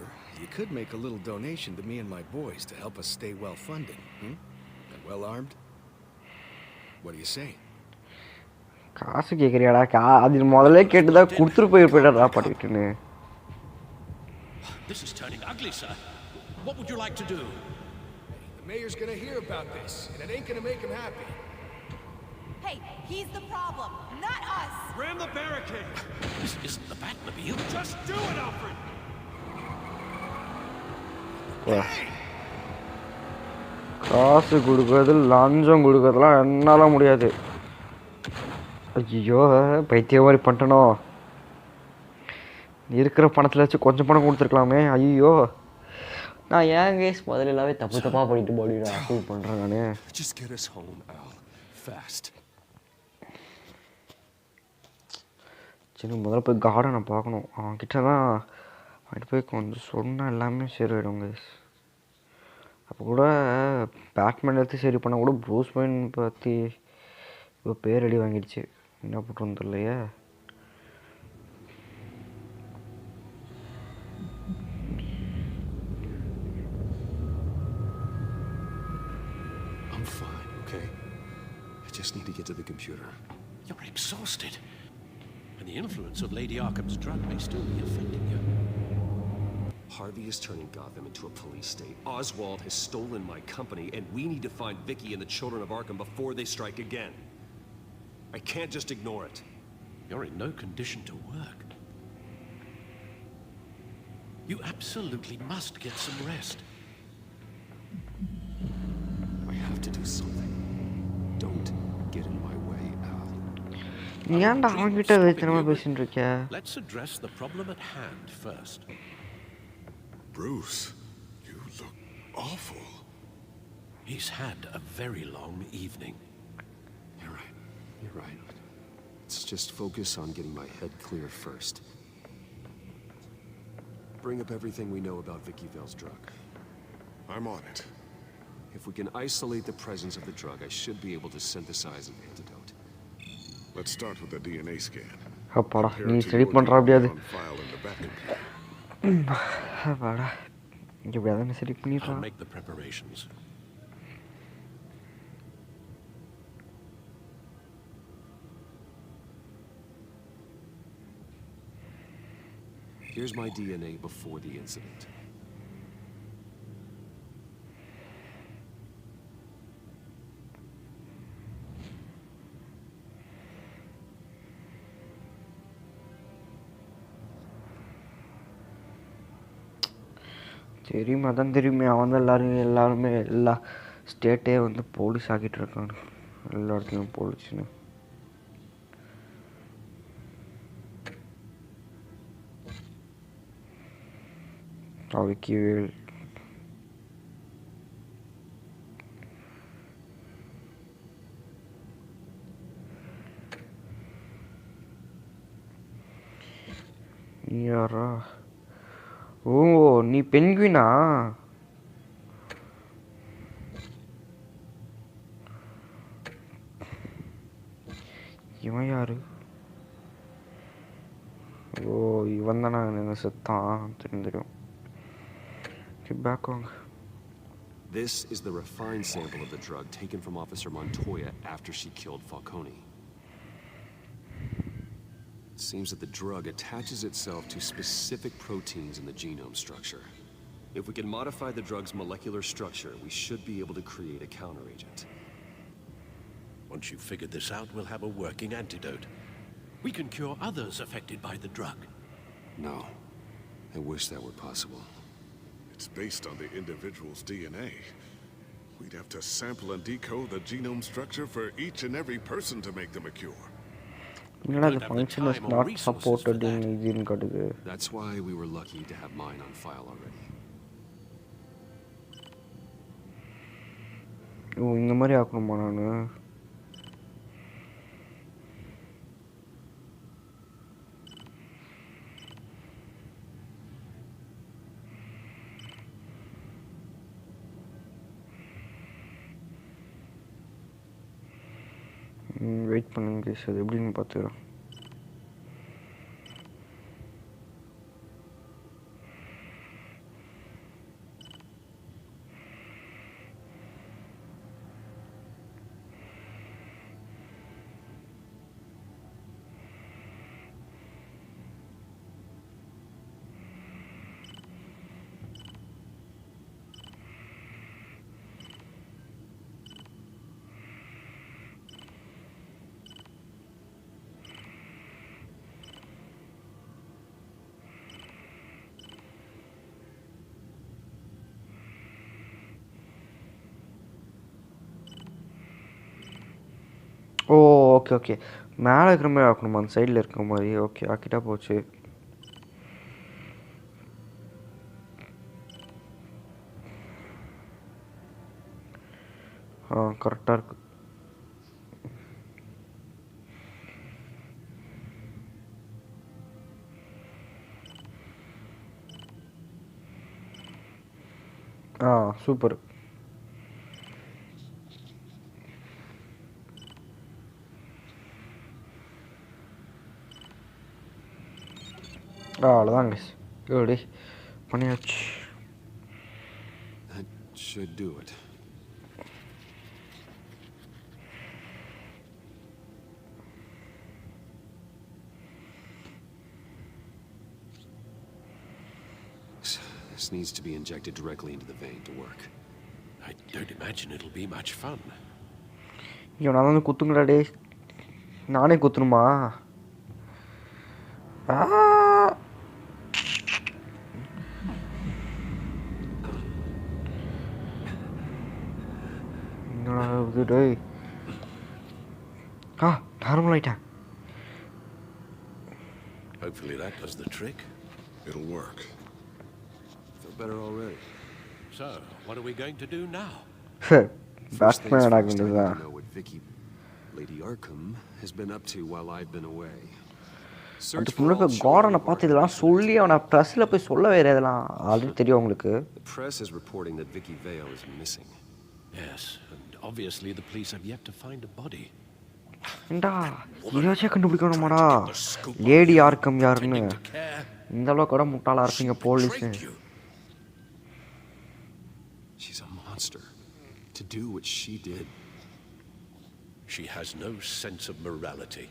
you could make a little donation to me and my boys to help us stay well-funded, and well-armed. What do you say? காசு கேக்குறியாடா? அது முதல்ல கேட்டுதா கொடுத்துட்டு போயிருப்பேடா பாட்டிட்டுன்னு. This is turning ugly, sir. What would you like to do? The mayor's gonna hear about this, and it ain't gonna make him happy. Hey, he's the problem, not us. Ram the barricade. This isn't the Batmobile. Just do it, Alfred. காசு கொடுக்கறது, லஞ்சம் கொடுக்கறதுலாம் என்னால முடியாது. ஐயோ, பைத்தியம் மாதிரி பண்ணிட்டனோ. இருக்கிற பணத்தில் வச்சு கொஞ்சம் பணம் கொடுத்துருக்கலாமே. ஐயோ, நான் ஏன் கேஸ் முதல்ல எல்லாமே தப்பாக பண்ணிட்டு போலிடா ஃபீல் பண்ணுறேன் நான். Just get us home, Al. Fast. சரி, முதல்ல போய் கார்டனை பார்க்கணும். அவன்கிட்ட தான் அவன்கிட்ட போய் கொஞ்சம் சொன்னால் எல்லாமே சரியாயிடும் கேஸ். அப்போ கூட பேட்மேன் எடுத்து சரி பண்ணால் கூட ப்ரூஸ் வெயின் பற்றி இப்போ பேர் அடி வாங்கிடுச்சு. என்ன பண்ணுறோன்னு தெரியலையே. I'm fine, okay? I just need to get to the computer. You're exhausted. And the influence of Lady Arkham's drug may still be affecting you. Harvey is turning Gotham into a police state. Oswald has stolen my company, and we need to find Vicky and the children of Arkham before they strike again. I can't just ignore it. You're in no condition to work. You absolutely must get some rest. I have to do something. Don't get in my way, Al. ஏன்டா அவன்கிட்ட வெத்தனமா பேசிட்டு இருக்க? Let's address the problem at hand first. Bruce, you look awful. He's had a very long evening. You're right. You're right. Let's just focus on getting my head clear first. Bring up everything we know about Vicky Vale's drug. I'm on it. If we can isolate the presence of the drug, I should be able to synthesize an antidote. Let's start with the DNA scan. அப்பாடா நீ சரி பண்ற அப்படியாது. File in the back computer. அப்பாடா எப்படியாவது நீ சரி பண்ணிடா. I'll make the preparations. Here's my DNA before the incident. தெரியுமா தான் தெரியுமே அவன் தான் எல்லாருமே எல்லா ஸ்டேட்டே வந்து போலீஸ் ஆக்கிட்டு இருக்காங்க எல்லா இடத்துலையும் போலீஸ்னு அவருக்கு யாரா ஓ நீ பென்குயினா இவன் யாரு ஓ இவன் தானே என்ன செத்தான் தெரியும் பேக் வாங்க. This is the refined sample of the drug taken from Officer Montoya after she killed Falcone. It seems that the drug attaches itself to specific proteins in the genome structure. If we can modify the drug's molecular structure, we should be able to create a counteragent. Once you've figured this out, we'll have a working antidote. We can cure others affected by the drug. No. I wish that were possible. It's based on the individual's DNA. We'd have to sample and decode the genome structure for each and every person to make them a cure. The function is not supported in gene code. That's why we were lucky to have mine on file already. Oh, இந்த மாதிரி ஆக்கணுமா நானு? Wait பண்ணுங்க guys அது எப்படின்னு பார்த்துக்கிறேன். ஓ okay okay மேலே இருக்கிற மாதிரி ஆக்கணுமா அந்த சைடில் இருக்கிற மாதிரி ஓகே ஆக்கிட்டா போச்சு. கரெக்டாக இருக்கு. சூப்பர். அவ்வளோதான் கைஸ் எப்படி பண்ணியாச்சு. That should do it. needs to be injected directly into the vein to work. I don't imagine it'll be much fun. ஐயோ நான் வந்து குத்துங்கடா டே. நானே குத்தணுமா? என்னடா இது டேய்? நார்மல் ஆயிட்டேன். Hopefully that does the trick. It'll work. Feel better already. So, what are we going to do now? Batman I need to know what Lady Arkham has been up to while I've been away. அந்த பொண்ணுக்கு கார்டனை பார்த்து இதெல்லாம் சொல்லி அவனை ப்ரெஸ்ஸில் போய் சொல்ல வேறு இதெல்லாம் ஆல்ரெடி தெரியும் உங்களுக்கு. The press is reporting that Vicky Vale is missing. Yes, and obviously the police have yet to find a body. ஏண்டா இதாச்சும் கண்டுபிடிக்கணுமாடா லேடி ஆர்க்கம் யாருன்னு? இந்த அளவுக்கு கூட முட்டாளா இருப்பீங்க police. She's a monster. To do what she did. She has no sense of morality.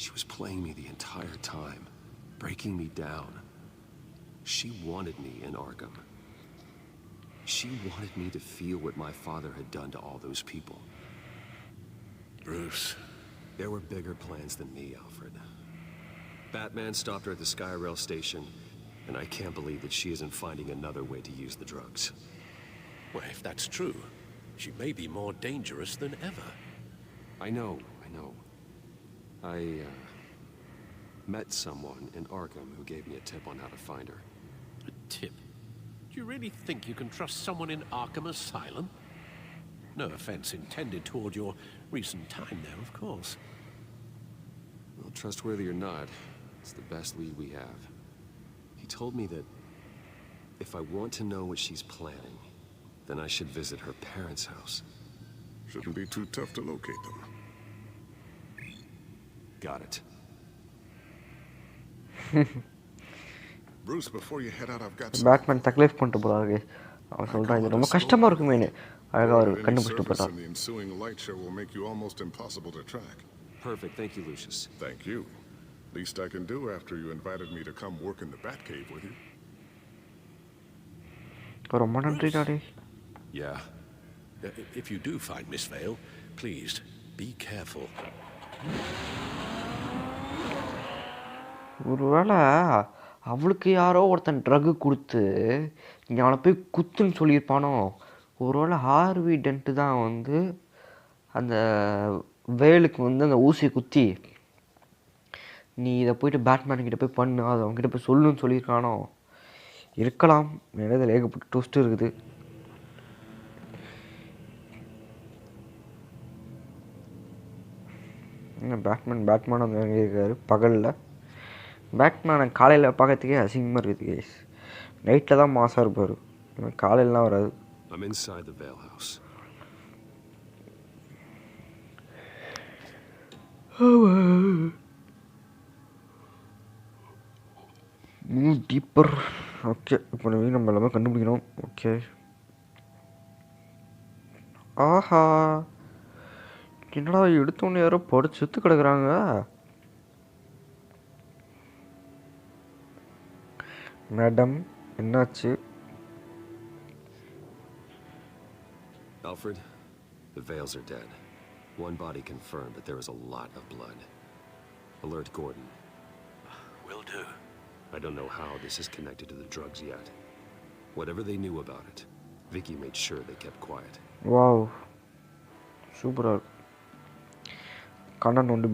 She was playing me the entire time, breaking me down. She wanted me in Arkham. She wanted me to feel what my father had done to all those people. Bruce. There were bigger plans than me, Alfred. Batman stopped her at the Skyrail station, and I can't believe that she isn't finding another way to use the drugs. Well, if that's true, she may be more dangerous than ever. I know. I met someone in Arkham who gave me a tip on how to find her. A tip? Do you really think you can trust someone in Arkham Asylum? No offense intended toward your recent time there, of course. Well, trustworthy or not, it's the best lead we have. He told me that if I want to know what she's planning, then I should visit her parents' house. Shouldn't be too tough to locate them. Got it. Bruce, before you head out, I've got Batman தக்லீஃப் பண்ணிட்டு போறாரு. அவன் சொல்றான் இது ரொம்ப கஷ்டமா இருக்குமே. அழகா ஒரு கண்டுபிடிச்சிட்டு போறான். The ensuing light show will make you almost impossible to track. Perfect. Thank you, Lucius. Thank you. Least I can do after you invited me to come work in the Batcave with you. ரொம்ப நன்றி daddy. Yeah. If you do find Miss Vale, please be careful. ஒருவேளை அவளுக்கு யாரோ ஒருத்தன் truck கொடுத்து இங்கே அவனை போய் குத்துன்னு சொல்லியிருப்பானோ? ஒருவேளை ஹார்வி டென்ட்டு தான் வந்து அந்த வேலுக்கு வந்து அந்த ஊசியை குத்தி நீ இதை போயிட்டு பேட்மேன் கிட்ட போய் பண்ணு, அதை அவங்ககிட்ட போய் சொல்லுன்னு சொல்லியிருக்கானோ? இருக்கலாம். இதில் ஏகப்பட்ட ட்விஸ்ட் இருக்குது. பேட்மேன் வந்து அங்கே இருக்காரு பகலில். பேட்மேனை காலையில் பார்க்கறதுக்கே அசிங்கமாக இருக்குது கேஸ். நைட்டில் தான் மாசாக இருப்பார், காலையிலலாம் வராது. I'm inside the Vale house. Move deeper. Okay, இப்போ நம்ம எல்லாமே கண்டுபிடிக்கணும். ஓகே. ஆஹா, என்னடா எடுத்தோன்னு யாரோ படுத்து செத்து கிடக்குறாங்க. மேடம் என்னாச்சு? Alfred, the Vales are dead. One body confirmed, but there is a lot of blood. Alert Gordon. Will do. I don't know how this is connected to the drugs yet. Whatever they knew about it, Vicky made sure they kept quiet. Wow. Super. Kannan வந்து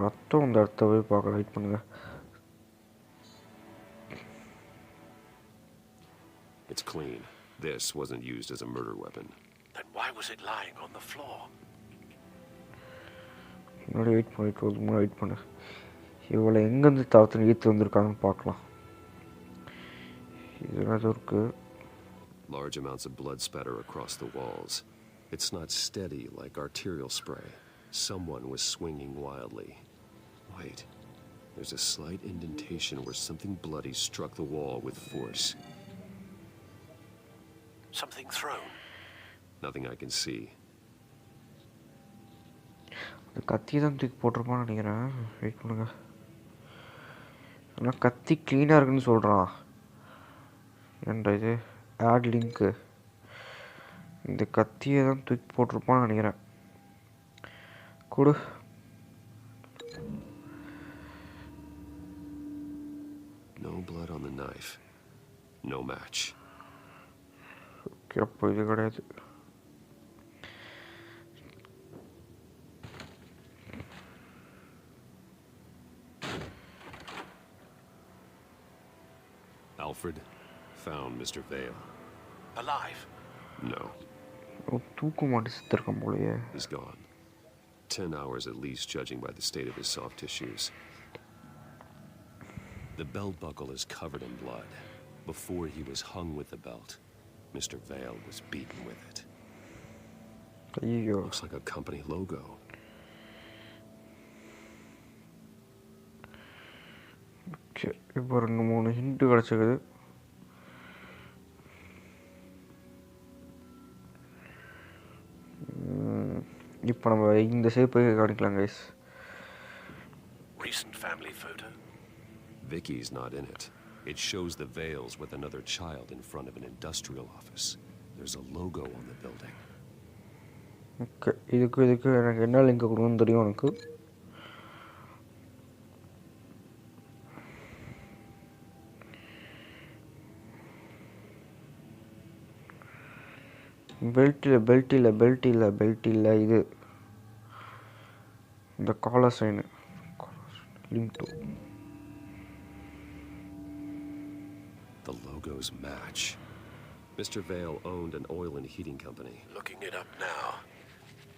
ரத்தம் அந்த இடத்த போய் பார்க்க wait பண்ணுங்க. It's clean. This wasn't used as a murder weapon. Then why was it lying on the floor? முன்னாடி wait பண்ணு. இவளை எங்கேருந்து தரத்தில் ஈர்த்து வந்திருக்காங்கன்னு பார்க்கலாம். இது என்னது இருக்கு? Large amounts of blood spatter across the walls. It's not steady like arterial spray. Someone was swinging wildly. Wait. There's a slight indentation where something bloody struck the wall with force. Something thrown? Nothing I can see. அந்த கத்தி தான் தூக்கி போட்டிருப்பான்னு நினைக்கிறேன். Wait பண்ணுங்க. ஆனால் கத்தி க்ளீனாக இருக்குன்னு சொல்கிறான். ஏன்டா இது ஆட் லிங்க்கு. இந்த கத்தியை தான் தூக்கி போட்டிருப்பான்னு நினைக்கிறேன். கொடு. No blood on the knife. No match. Okay, அப்போ இது கிடையாது. Alfred found Mr. Vale. Alive? No. தூக்க மாட்டி செத்துருக்கான் போலயே. He's gone. 10 hours at least, judging by the state of his soft tissues. The belt buckle is covered in blood. Before he was hung with the belt, Mr. Vale was beaten with it. ஐயோ. Looks like a company logo. Okay, இப்போ 2-3 hint கிடச்சிக்குது. இப்போ நம்ம இந்த ஷேப்பை காணிக்கலாம் guys. Recent family photo? Vicky's not in it. It shows the Vales with another child in front of an industrial office. There's a logo on the building. Okay, இதுக்கு எனக்கு என்ன link கொடுக்கணும்னு தெரியும் எனக்கு. பெல்ட் இல்லை இது இந்த collar sign linked. The logos match. Mr. Vale owned an oil and heating company. Looking it up now.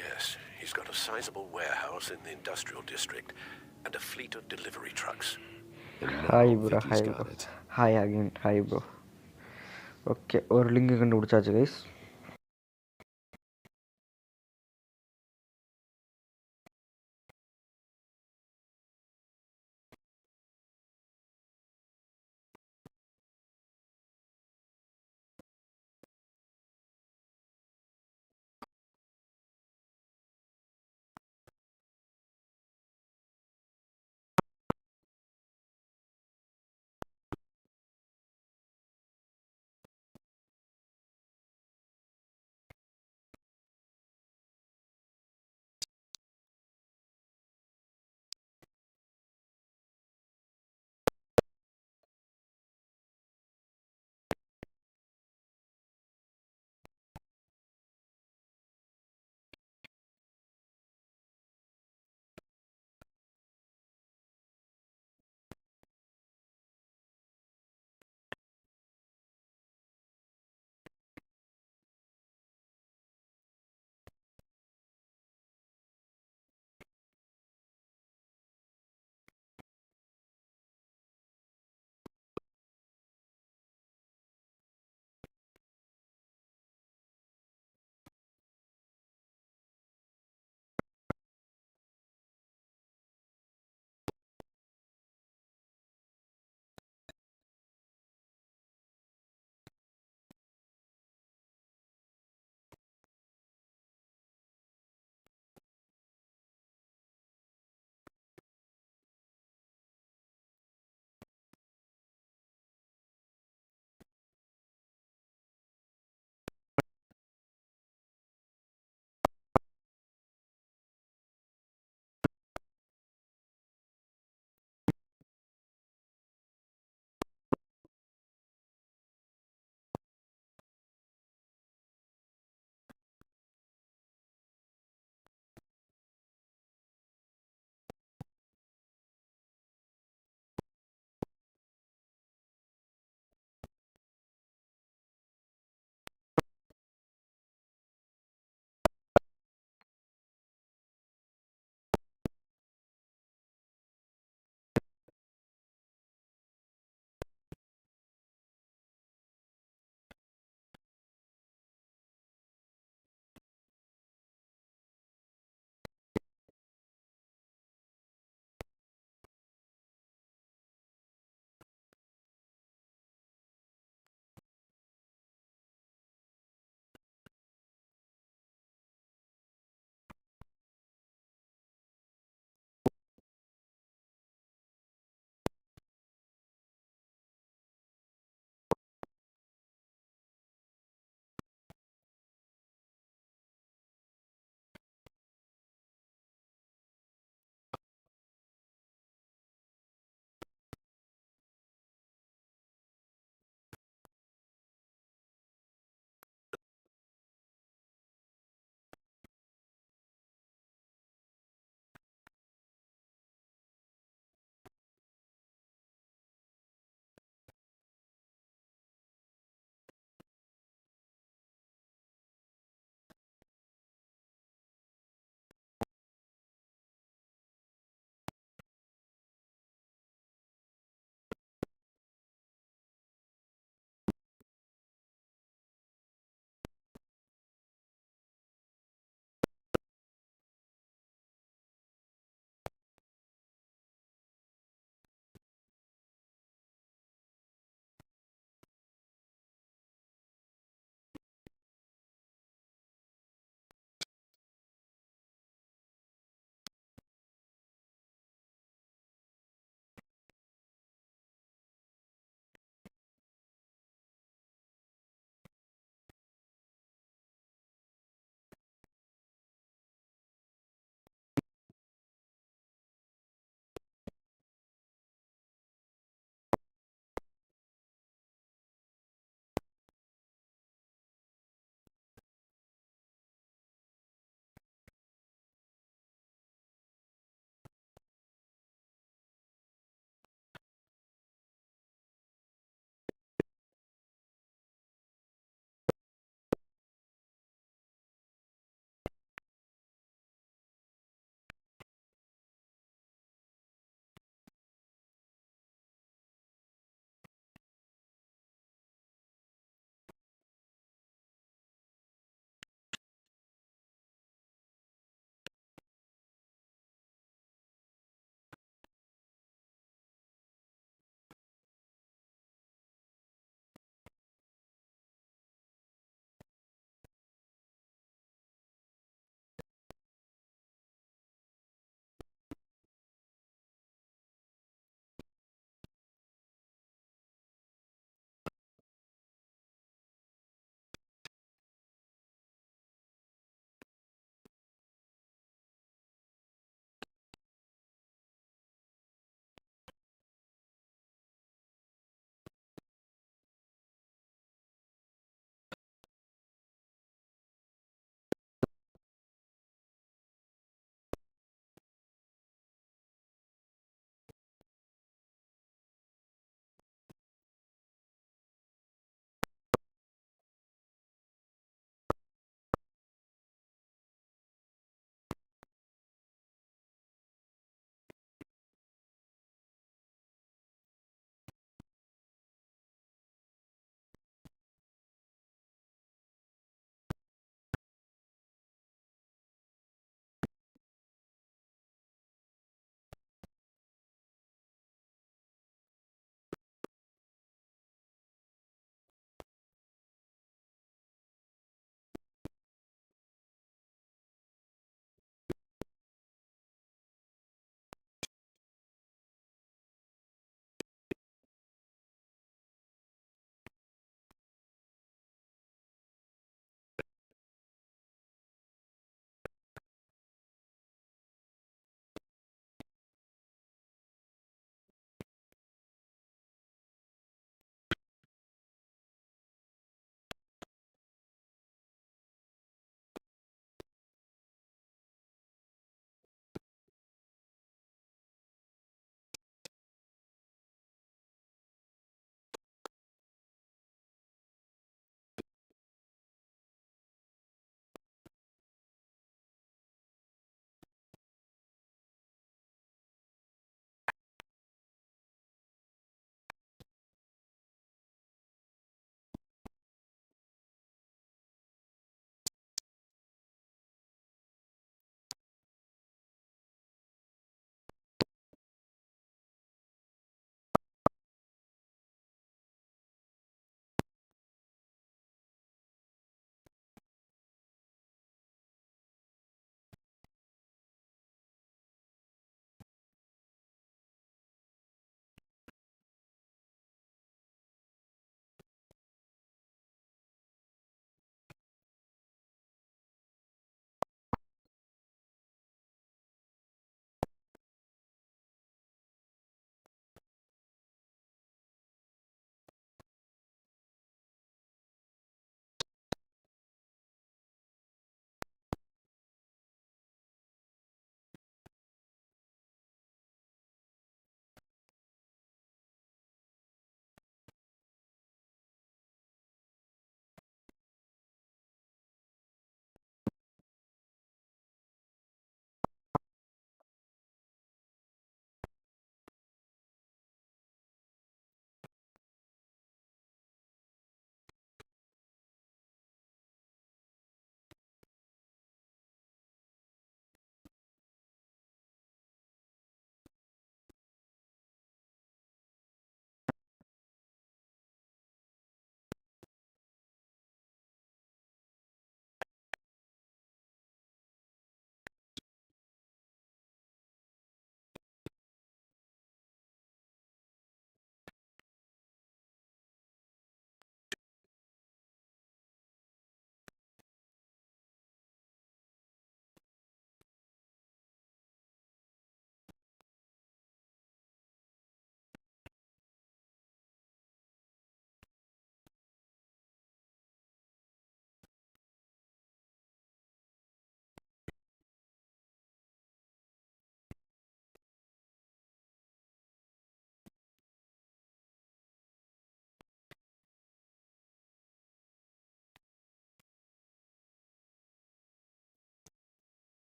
Yes, he's got a sizable warehouse in the industrial district and a fleet of delivery trucks. Hi bro, hi again, hi bro. Okay, ஒரு link கண்டுபிடிச்சாச்சு guys.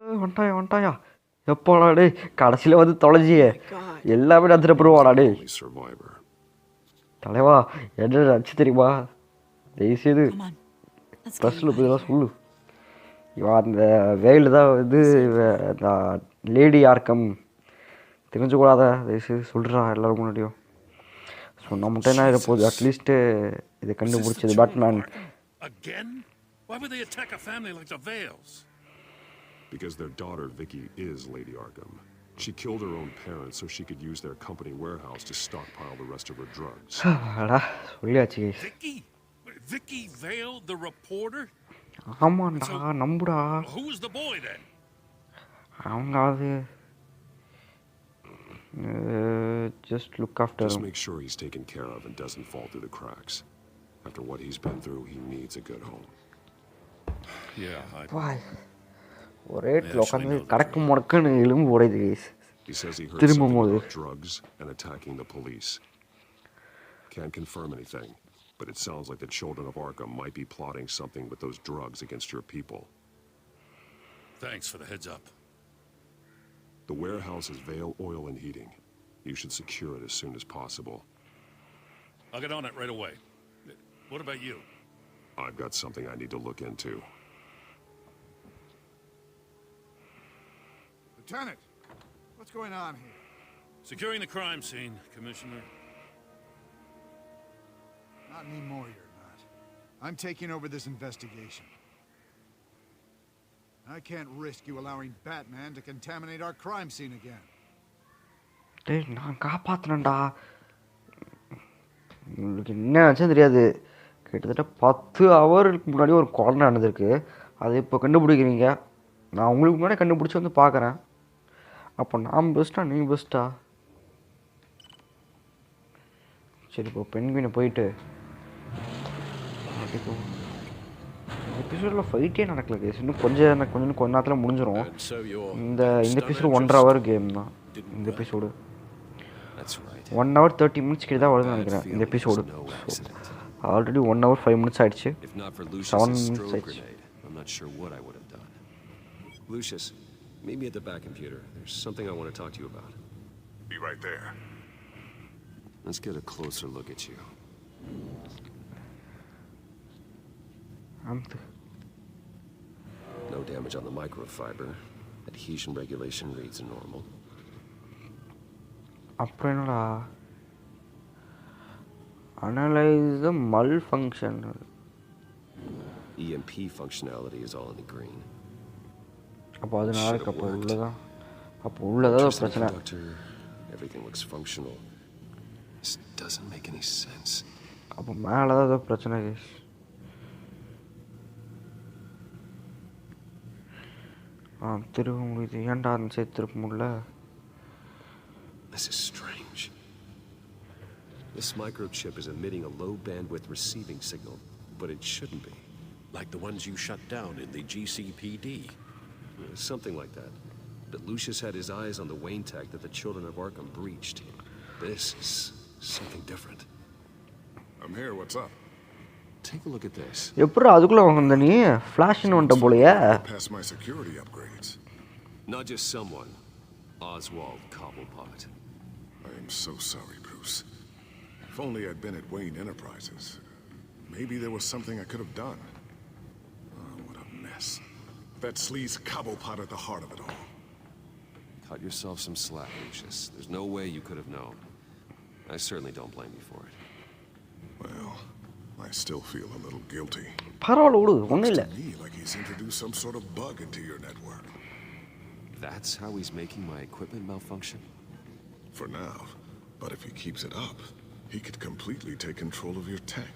வந்துட்டாயா எப்போடா டேய் கடைசியில் வந்து தொலைஞ்சியே எல்லாமே நச்சுட்டு போடுவாடா டேய் தலைவா என்ன நச்சு தெரியுமா தயவுசெய்து ப்ரெஸ்ஸில் போய் சொல்லு இவன் அந்த வேயில் தான் வந்து இந்த லேடி ஆர்க்கம் தெரிஞ்சுக்கூடாத தயவுசெய்து சொல்கிறா எல்லோரும் முன்னாடியும் சொன்னால் மட்டும் என்ன ஆகிட போகுது அட்லீஸ்ட்டு இதை கண்டுபிடிச்சது Batman. Again? Why would they attack a family like the Vales? Because their daughter, Vicky, is Lady Arkham. She killed her own parents so she could use their company warehouse to stockpile the rest of her drugs. Vicky Vale, the reporter? ஆமாண்டா நம்புடா. Who was the boy then? அவங்க அது just look after him. Just make sure he's taken care of and doesn't fall through the cracks. After what he's been through, he needs a good home. Why? ஒரே லோக்கங்க கடக்கு முடக்குன்னு எலும்பு உடையுது guys. He says he heard something about drugs and attacking the police. Can't confirm anything, but it sounds like the children of Arkham might be plotting something with those drugs against your people. Thanks for the heads up. The warehouse is Vale Oil and Heating. You should secure it as soon as possible. I'll get on it right away. What about you? I've got something I need to look into. Lieutenant, what's going on here? Securing the crime scene, Commissioner. Not anymore, you're not. I'm taking over this investigation. I can't risk you allowing Batman to contaminate our crime scene again. டேய் நான் காப்பாற்றினேன்டா. உங்களுக்கு என்ன ஆச்சுன்னு தெரியாது. கிட்டத்தட்ட 10 ஹவருக்கு முன்னாடி ஒரு கொலை நடந்திருக்கு. அதை இப்போ கண்டுபிடிக்கிறீங்க. நான் உங்களுக்கு முன்னாடி கண்டுபிடிச்சி வந்து பார்க்குறேன். அப்போ நான் பெஸ்ட்டா நீ பெஸ்ட்டா? சரி இப்போ பெண்குயினை போயிட்டு இப்போ எபிசோடில் ஃபைட்டே நடக்கல கேஸ். இன்னும் கொஞ்ச நேரத்தில் முடிஞ்சிடும். இந்த எபிசோடு 1.5 hour கேம் தான். இந்த எபிசோடு 1 hour 30 minutes கிட்ட தான் வருதுன்னு நினைக்கிறேன் இந்த எபிசோடு. ஆல்ரெடி 1 hour 5 minutes ஆயிடுச்சு. 7 minutes ஆயிடுச்சு. I'm not sure what I would have done. Lucius, meet me at the back computer. There's something I want to talk to you about. Be right there. Let's get a closer look at you. No damage on the microfiber. Adhesion regulation reads normal. அப்புறம் என்னடா? Analyze the malfunction. EMP functionality is all in the green. அப்போ அதனால அப்போ உள்ளதான் பிரச்சனை. Everything looks functional. This doesn't make any sense. அப்போ மேலே தான் ஏதோ பிரச்சனை கேஸ். திரும்ப முடியுது. ஏன்டா அந்த சைடு திரும்ப முடியல? This is strange. This microchip is emitting a low bandwidth receiving signal, but it shouldn't be. Like the ones you shut down in the GCPD. Something like that. But Lucius had his eyes on the Wayne tag that the children of Arkham breached. This is something different. I'm here, what's up? Take a look at this. எப்பறம் அதுக்குள்ள வந்த நீ ஃபிளாஷ்னு வந்த போலயே. Past my security upgrades. Not just someone. Oswald Cobblepot. I am so sorry, Bruce. If only I'd been at Wayne Enterprises. Maybe there was something I could have done. Oh, what a mess. That sleaze Cobblepot at the heart of it all. Cut yourself some slack, Lucius. There's no way you could have known. I certainly don't blame you for it. Well, I still feel a little guilty. பரவாயில்ல விடு, ஒண்ணும் இல்ல. Looks to me like he's introduced some sort of bug into your network. That's how he's making my equipment malfunction? For now. But if he keeps it up, he could completely take control of your tech.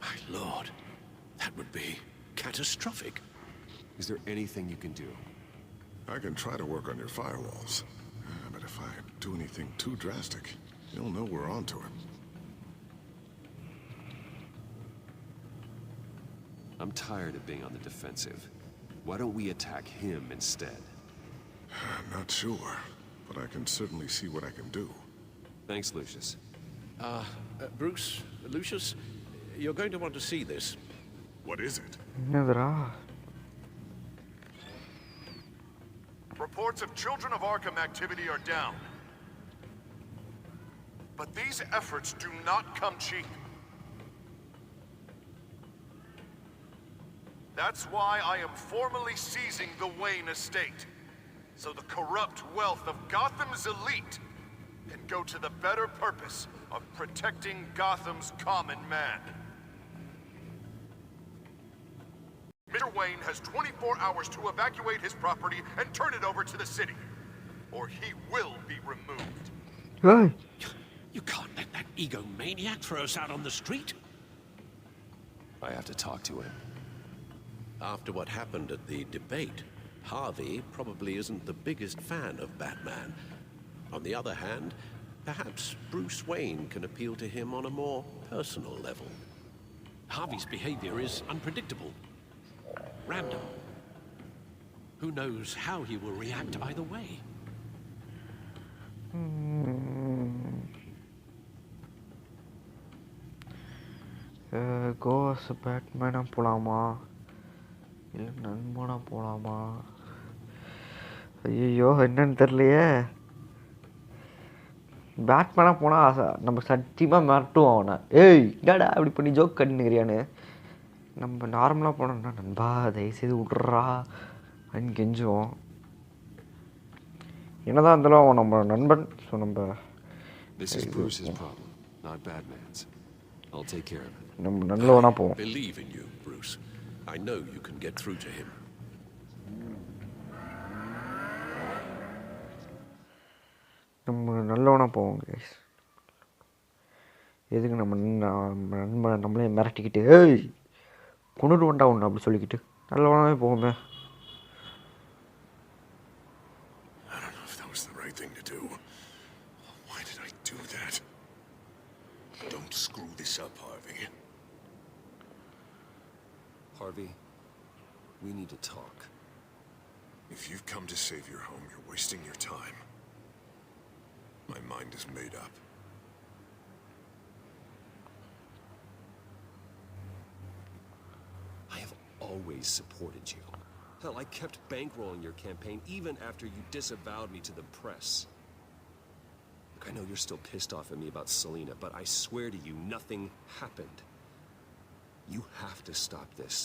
My lord, that would be catastrophic. Is there anything you can do? I can try to work on your firewalls. But if I do anything too drastic, you'll know we're onto him. I'm tired of being on the defensive. Why don't we attack him instead? I'm not sure, but I can certainly see what I can do. Thanks, Lucius. Bruce, Lucius, you're going to want to see this. What is it? என்னதுடா? Reports of Children of Arkham activity are down. But these efforts do not come cheap. That's why I am formally seizing the Wayne estate, so the corrupt wealth of Gotham's elite can go to the better purpose of protecting Gotham's common man. Mr. Wayne has 24 hours to evacuate his property and turn it over to the city, or he will be removed. Hey. You can't let that egomaniac throw us out on the street. I have to talk to him. After what happened at the debate, Harvey probably isn't the biggest fan of Batman. On the other hand, perhaps Bruce Wayne can appeal to him on a more personal level. Harvey's behavior is unpredictable, random. Who knows how he will react either way? கோஸ் பேட்மேனா போலாமா இல்லை நண்பனா போலாமா? ஐயோ என்னன்னு தெரியலையே. பேட்மேனாக போனால் நம்ம சத்தியமாக மிரட்டுவோம் அவனை. ஏய் என்னடா அப்படி பண்ணி ஜோக் கண்டுக்கிறியான்னு. நம்ம நார்மலாக போனோம்னா நண்பா தயவுசெய்து விட்றா அப்படின்னு கெஞ்சுவோம். என்னதான் இருந்தாலும் அவன் நம்ம நண்பன். ஸோ நம்ம நம்ம நல்லவனா போவோம். Believe in you, Bruce. I know you can get through to him. நம்ம நல்லவனா போவோம் கைஸ். எதுக்கு நம்ம நண்பனை நம்மளே மிரட்டிக்கிட்டு ஏய் கொண்டுட்டு வண்டா ஒன்று அப்படி சொல்லிக்கிட்டு நல்லவனாவே போவோமே. I don't know if that was the right thing to do. Why did I do that? Don't screw this up, Harvey. Harvey, we need to talk. If you've come to save your home, you're wasting your time. My mind is made up. I have always supported you. Hell, I kept bankrolling your campaign even after you disavowed me to the press. Look, I know you're still pissed off at me about Selena, but I swear to you, nothing happened. You have to stop this.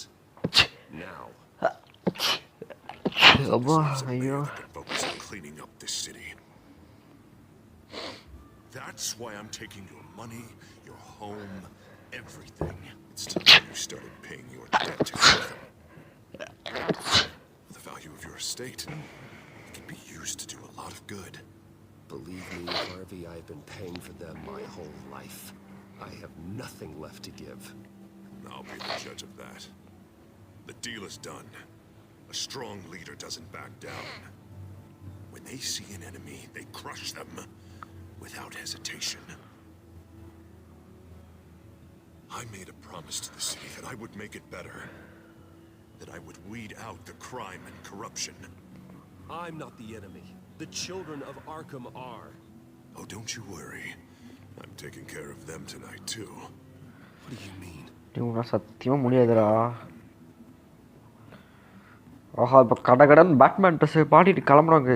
Now. Focus on cleaning up this city. That's why I'm taking your money, your home, everything. It's time you started paying your debt to Gotham. The value of your estate can be used to do a lot of good. Believe me, Harvey, I've been paying for them my whole life. I have nothing left to give. I'll be the judge of that. The deal is done. A strong leader doesn't back down. When they see an enemy, they crush them without hesitation. I made a promise to the city that I would make it better. That I would weed out the crime and corruption. I'm not the enemy. The children of Arkham are. Oh, don't you worry. I'm taking care of them tonight, too. What do you mean? இவங்க சத்தியமாக முடியாதுடா. ஆஹா இப்போ கடகடன் Batman dress பாட்டிட்டு கிளம்புறாங்க.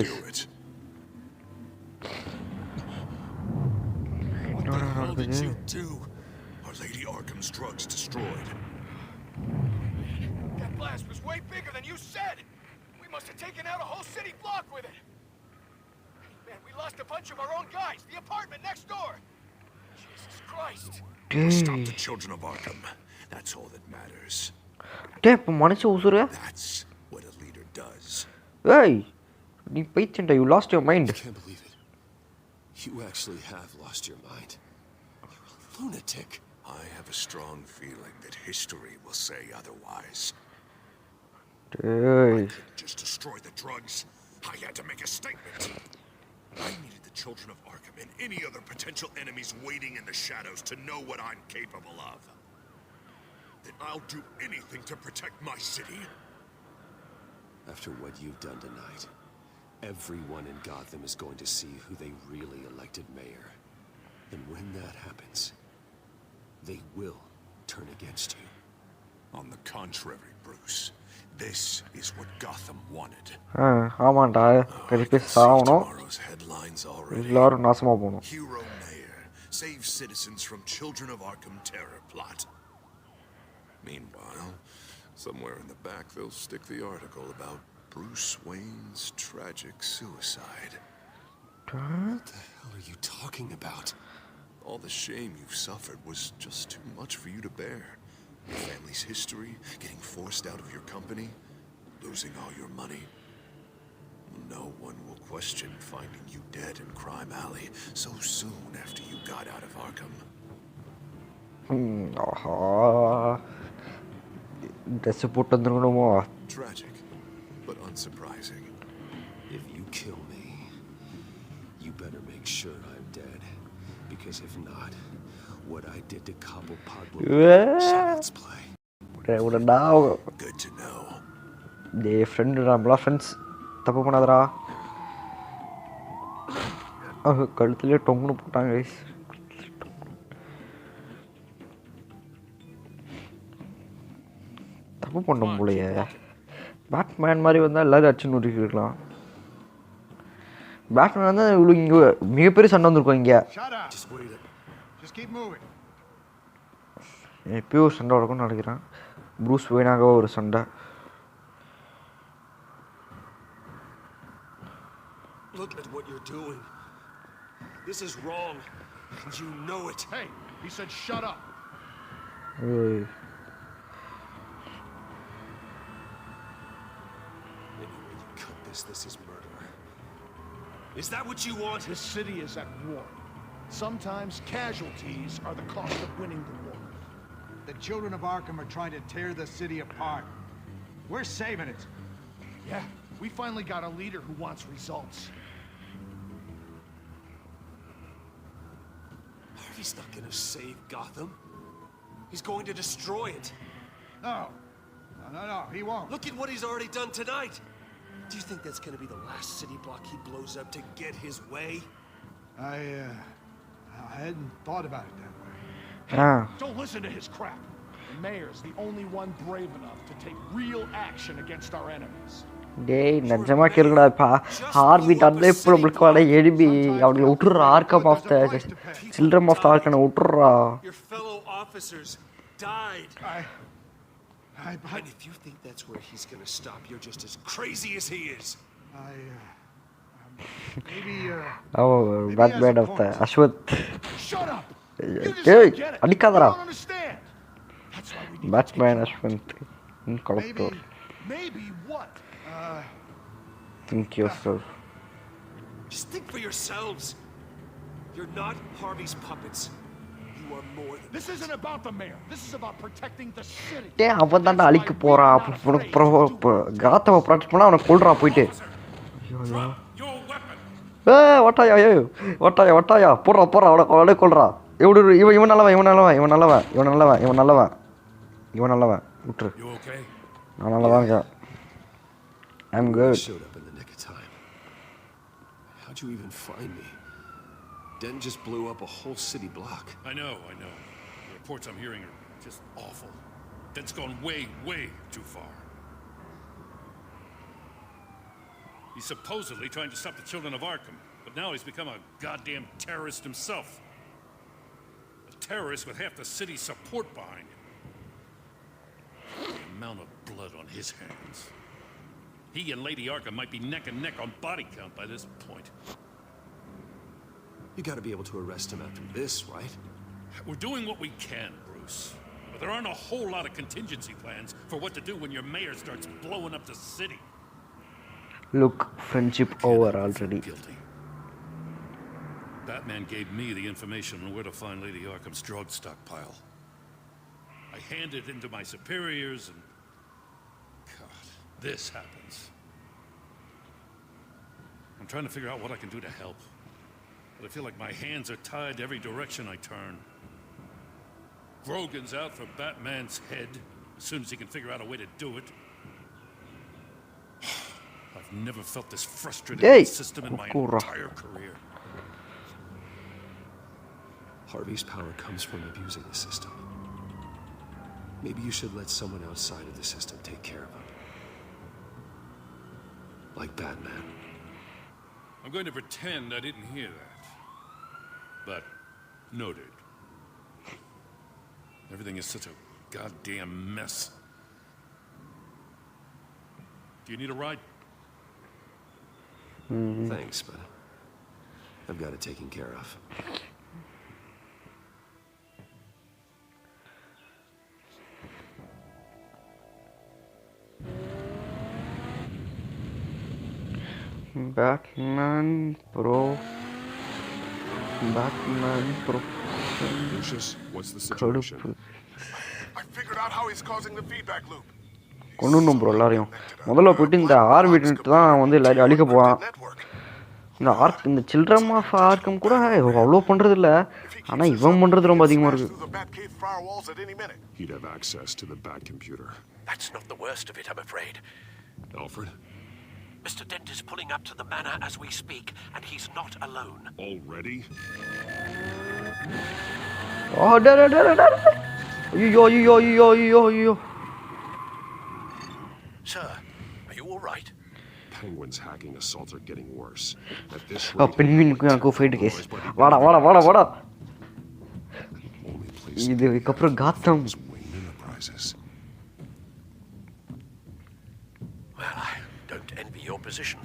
What did you do? Our Lady Arkham's drugs destroyed. That blast was way bigger than you said! We must have taken out a whole city block with it! Man, we lost a bunch of our own guys! The apartment next door! Jesus Christ! Stop the children of Arkham. That's all that matters. That's what a leader does. Hey! You lost your mind. I can't believe it. You actually have lost your mind. You're a lunatic. I have a strong feeling that history will say otherwise. Hey. I couldn't just destroy the drugs. I had to make a statement. I needed the children of Arkham and any other potential enemies waiting in the shadows to know what I'm capable of. Then I'll do anything to protect my city. After what you've done tonight, everyone in Gotham is going to see who they really elected mayor. And when that happens, they will turn against you. On the contrary, Bruce, this is what Gotham wanted. ஆமாண்டா கண்டிப்பா சாவணும் Tomorrow's headlines already. எல்லாரும் நாசமா போகணும். Hero mayor saves citizens from Children of Arkham terror plot. Meanwhile, somewhere in the back they'll stick the article about Bruce Wayne's tragic suicide. What the hell are you talking about? All the shame you've suffered was just too much for you to bear. Your family's history, getting forced out of your company, losing all your money. No one will question finding you dead in Crime Alley so soon after you got out of Arkham. Tragic, but unsurprising. If you kill me, you better make sure I'm dead. Because if not, what I did to Cobblepot will be child's play. Good to know. டேய் friend நம்மளா friends தப்பு பண்ணாதடா. கழுத்துலேயே டொங்குன்னு போட்டாங்க guys. தப்பு பண்ணோம் போலையே. Batman மாதிரி வந்தால் எல்லாரும் அடிச்சு நொறுக்கி இருக்கலாம். பேட்மேன் வந்து இவ்வளோ இங்கே மிகப்பெரிய சண்டை வந்திருக்கோம் இங்கே. எப்பயோ சண்டை நடக்கும்னு நினைக்கிறேன். ப்ரூஸ் வெயினாக ஒரு சண்டை. Look at what you're doing. This is wrong, and you know it. Hey, he said shut up. Hey. Anyway, you cut this is murder. Is that what you want? This city is at war. Sometimes casualties are the cost of winning the war. The children of Arkham are trying to tear the city apart. We're saving it. Yeah, we finally got a leader who wants results. He's not gonna save Gotham. He's going to destroy it. No, he won't. Look at what he's already done tonight. Do you think that's gonna be the last city block he blows up to get his way? I hadn't thought about it that way. Don't listen to his crap. The mayor's the only one brave enough to take real action against our enemies. டேய் நிஜமா கேளுங்கடாப்பா. Orbit அந்த இப்போ நம்மளுக்கு வர எடிபி அவங்களை விட்டுறா. Arkham of the children of the ஆர்க்கனை விட்டுறா. Your fellow officers died. And if you think that's where he's gonna stop, you're just as crazy as he is. Maybe Batman of the Ashwanth. Shut up. Hey, அடிக்காதடா. Batman Ashwanth. Maybe what? Think yourself. Just think for yourselves. You're not Harvey's puppets. You are more than This isn't about the mayor. This is about protecting the city. டேய் அவன் தான்டா அழிக்க போறான். உனக்கு காத்தவ project பண்ணா அவனை கொல்றா போயிட்டு. வட்டாயா போடுறா அவனை கொல்றா. இவன் நல்லவன் விட்டுரு. நான் நல்லதாங்க. I'm good. Showed up in the nick of time. How'd you even find me? Den just blew up a whole city block. I know. The reports I'm hearing are just awful. Den's gone way too far. He's supposedly trying to stop the children of Arkham, but now he's become a goddamn terrorist himself. A terrorist with half the city's support behind him. The amount of blood on his hands. He and Lady Arkham might be neck and neck on body count by this point. You gotta be able to arrest him after this, right? We're doing what we can, Bruce. But there aren't a whole lot of contingency plans for what to do when your mayor starts blowing up the city. Look, friendship over already. Guilty. Batman gave me the information on where to find Lady Arkham's drug stockpile. I handed it into my superiors and... God, this happens. I'm trying to figure out what I can do to help. But I feel like my hands are tied every direction I turn. Grogan's out for Batman's head as soon as he can figure out a way to do it. I've never felt this frustrated with the system in my entire career. Harvey's power comes from abusing the system. Maybe you should let someone outside of the system take care of him. Like Batman. I'm going to pretend I didn't hear that. But noted. Everything is such a goddamn mess. Do you need a ride? Thanks, but I've got it taken care of. Batman Pro. Lucius, what's the situation? I figured out how he's causing the feedback loop. கொண்டு bro எல்லாரையும் முதல்ல போயிட்டு இந்த orbit தான் வந்து எல்லாரையும் அழிக்க போவான். இந்த சில்ட்ரன் ஆஃப் ஆர்க்கம் கூட அவ்வளோ பண்றது இல்லை, ஆனால் இவன் பண்றது ரொம்ப அதிகமாக இருக்கு. He'd have access to the Bat computer. That's not the worst of it, I'm afraid. Alfred? Mr. Dent is pulling up to the manor as we speak, and he's not alone. Already? Oh, yo. Sir, are you all right? Penguin's hacking assaults are getting worse. At this rate, Penguin go fight case. Vada. இதுக்கப்புறம் Gotham. Well, I don't envy your position.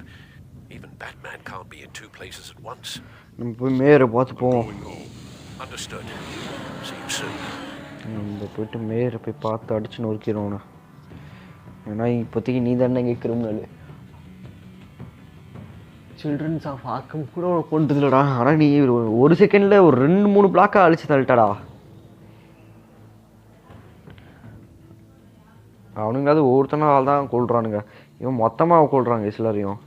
Even Batman can't be in two places at once. நம்ம போய் மேயரை பார்த்து போவோம். Understood. See you soon. நம்ம போயிட்டு மேயரை போய் பார்த்து அடிச்சு நொறுக்கிறோம். ஏன்னா இப்போதைக்கு நீ தானே கேட்குறோம்னால சில்ட்ரன்ஸ் ஆஃப் ஆக்கம் கூட கொண்டுதுலடா. ஆனால் நீ ஒரு செகண்டில் ஒரு 2-3 பிளாக்காக அழிச்சு தள்ளிட்டடா. அவனுங்களாவது ஒவ்வொருத்தனால தான் கொள்றானுங்க, இவன் மொத்தமாக கொள்றாங்க எல்லாரையும்.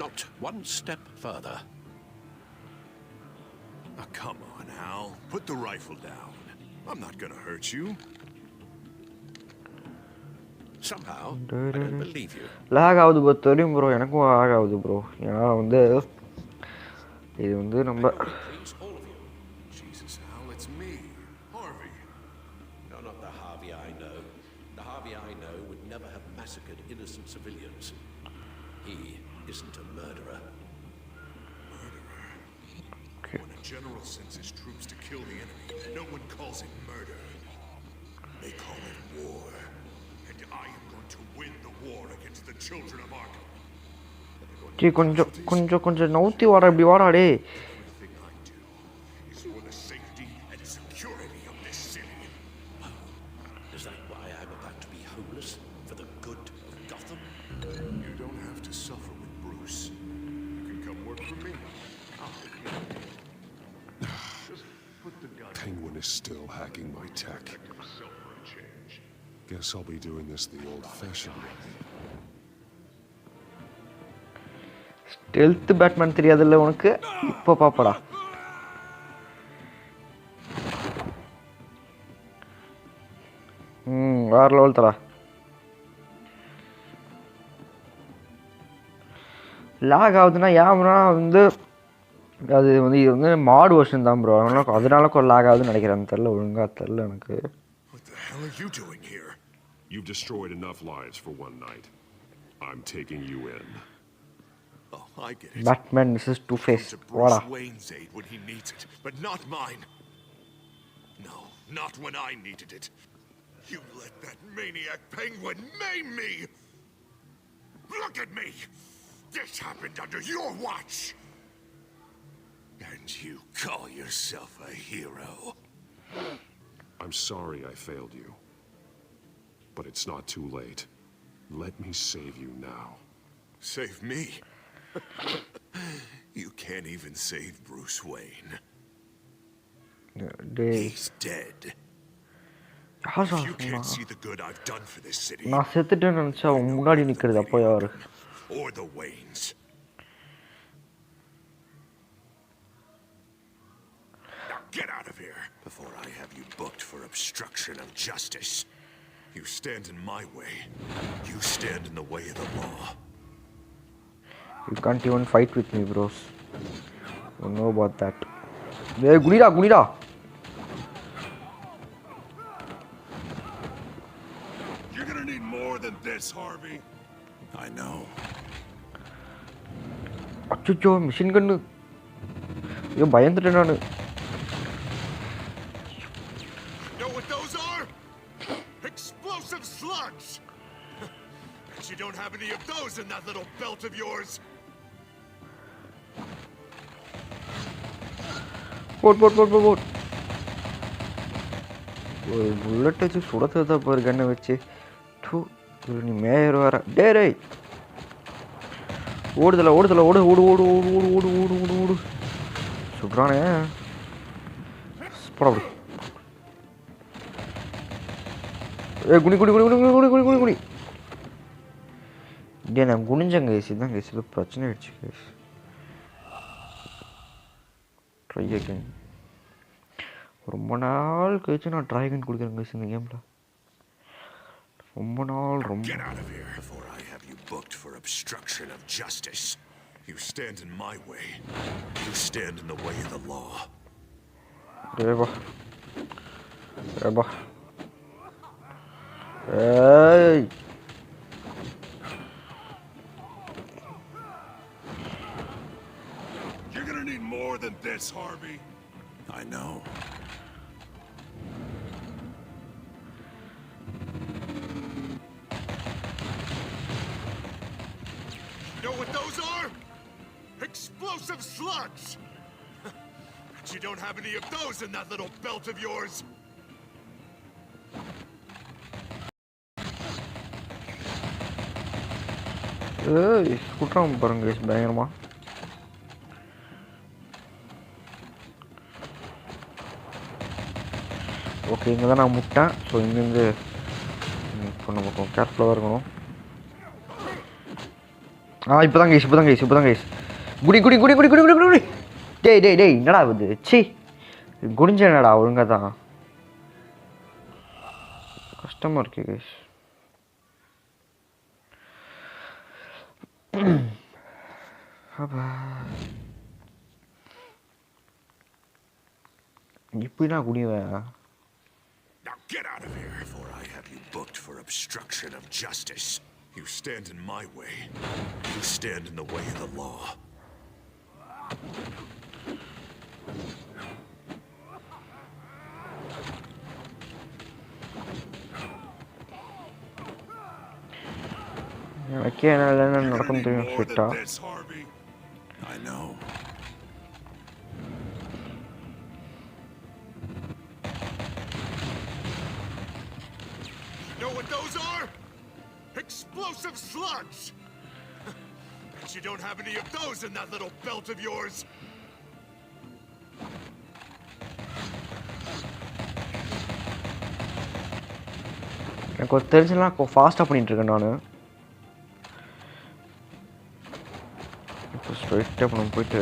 Not one step further. Oh, come on, Al. Put the rifle down. I'm not gonna hurt you. Somehow, I don't believe you. Lock ஆகுது ப்ரோ, தெரியும் ப்ரோ, எனக்கும் லாக் ஆகுது ப்ரோ. ஏன்னா இது நம்ம Jesus, Al, it's me, Harvey. No, not the Harvey I know. The Harvey I know would never have massacred innocent civilians. He isn't a murderer. When a general sends his troops to kill the enemy, no one calls it murder. They call it war. And I am going to win the war against the children of Arkham. கொஞ்சம் நவுத்தி வாடா, இப்படி வாடாடே. Everything I do is for the safety and security of this city. Is that why I'm about to be homeless? For the good of Gotham? You don't have to suffer with Bruce. You can come work for me. Just put the gun. Penguin is still hacking my tech. Guess I'll be doing this the old-fashioned way. Stealth Batman தெரியாதுல்ல உனக்கு, இப்போ பாப்படா. வேற level தரா. Lock ஆகுதுன்னா ஏன்னா அது இது மாடு version தான் ப்ரோ, அதனால லாக் ஆகுதுன்னு நினைக்கிறேன். தெரில, ஒழுங்கா தெரில எனக்கு. What the hell are you doing here? You've destroyed enough lives for one night. I'm taking you in. Oh, I get it. Batman versus Two-Face. Bruce Wayne's aid when he needs it, but not mine. No, not when I needed it. You let that maniac Penguin maim me! Look at me! This happened under your watch! And you call yourself a hero? I'm sorry I failed you. But it's not too late. Let me save you now. Save me? You can't even save Bruce Wayne. He's dead. If you can't see the good I've done for this city, நான் செத்துட்டேன்னு நினைச்சா அவன் முன்னாடி நிக்கிறது அப்போ யாரு? Or the Waynes. Now get out of here before I have you booked for obstruction of justice. You stand in my way. You stand in the way of the law. You can't even fight with me, bros. You know about that. Hey, Gunida. You're gonna need more than this, Harvey. I know. Achcho, machine gun. Yo, பயந்துட்டேன் நானு. Know what those are? Explosive slugs. Bet you don't have any of those in that little belt of yours. What. ஒரு bullet வச்சு சுடத்ததா பாரு கண்ணை வச்சு. தூ, நீ mayor வர. டேய். ஓடு. சுடுறானே. போடா. ஏய் குனி. டேய் நான் குனிஞ்சங்க கைஸ். இதான் கைஸ் இது பிரச்சனை ஆயிடுச்சு கைஸ். Try again. ரொம்ப நாள் கழிச்சு நான் ட்ரை அகைன் கொடுக்குறேன் கைஸ் இந்த கேம்ல. ரொம்ப நாள். Get out of here before I have you booked for obstruction of justice. You stand in my way. You stand in the way of the law. Eba. Hey. You're gonna need more than this, Harvey. I know. Know what those are? Explosive slugs! Bet you don't have any of those in that little belt of yours. ஏய் சுட்றான் பாருங்க guys பயங்கரமா. Okay இங்கே தான் நான் முட்டேன். So இங்கேருந்து இப்போ நம்ம கொஞ்சம் கேர்ஃபுல்லாக இருக்கணும். இப்போதான் கைஸ் குடி. டேய் என்னடா இது? சி குடிஞ்ச என்னடா ஒழுங்கா தான். கஷ்டமாக இருக்கு கைஸ். இப்படிலாம் குடிவேன். Now get out of here before I have you booked for obstruction of justice. You stand in my way. You stand in the way of the law. எனக்கே என்ன நடக்கும் தெரியும் ஸ்ட்ரிக்டா. I know. Know what those are? Explosive slugs! Bet you don't have any of those in that little belt of yours. எனக்கு ஒரு தெரிஞ்சலாம் ஃபாஸ்ட்டாக பண்ணிட்டு இருக்கேன் நான். இப்போ ஸ்ட்ரைட்டாக இப்போ நம்ம போயிட்டு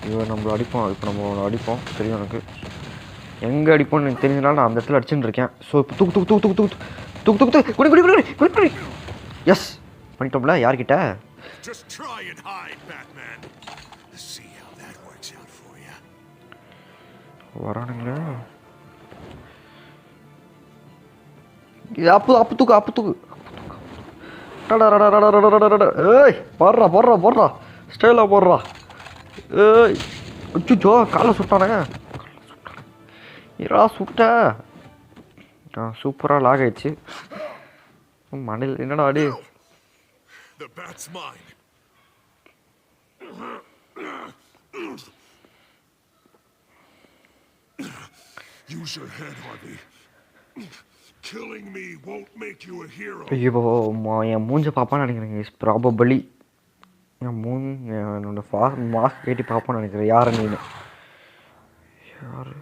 இவன் நம்மளை அடிப்போம். இப்போ நம்ம அடிப்போம் தெரியும் எனக்கு. எங்கே அடிப்போம்னு எனக்கு தெரிஞ்சனால நான் அந்த இடத்துல அடிச்சுட்டு இருக்கேன். ஸோ இப்போ குடி. எஸ் பண்ணிட்டோம்ல. யார்கிட்ட? Just try and hide, Batman. See how that works out for you. வரானுங்களா? அப்பு தூக்கு. ஏய் போடுறா ஸ்டைலாக போடுறா. ஏய் அச்சோ காலை சுட்டானே. இரா சுட்ட. சூப்பராக லாக் ஆயிடுச்சு. மண்ணில் என்னடா அடி. The bat's mine. Use your head, Harvey. Killing me won't make you a hero. ஐயோ என் மூஞ்ச பாப்பான்னு நினைக்கிறேங்க. இஸ் ப்ராபபிளி என்னோட மாஸ்க் கேட்டி பாப்பான்னு நினைக்கிறேன். யார் நீனு? யார்?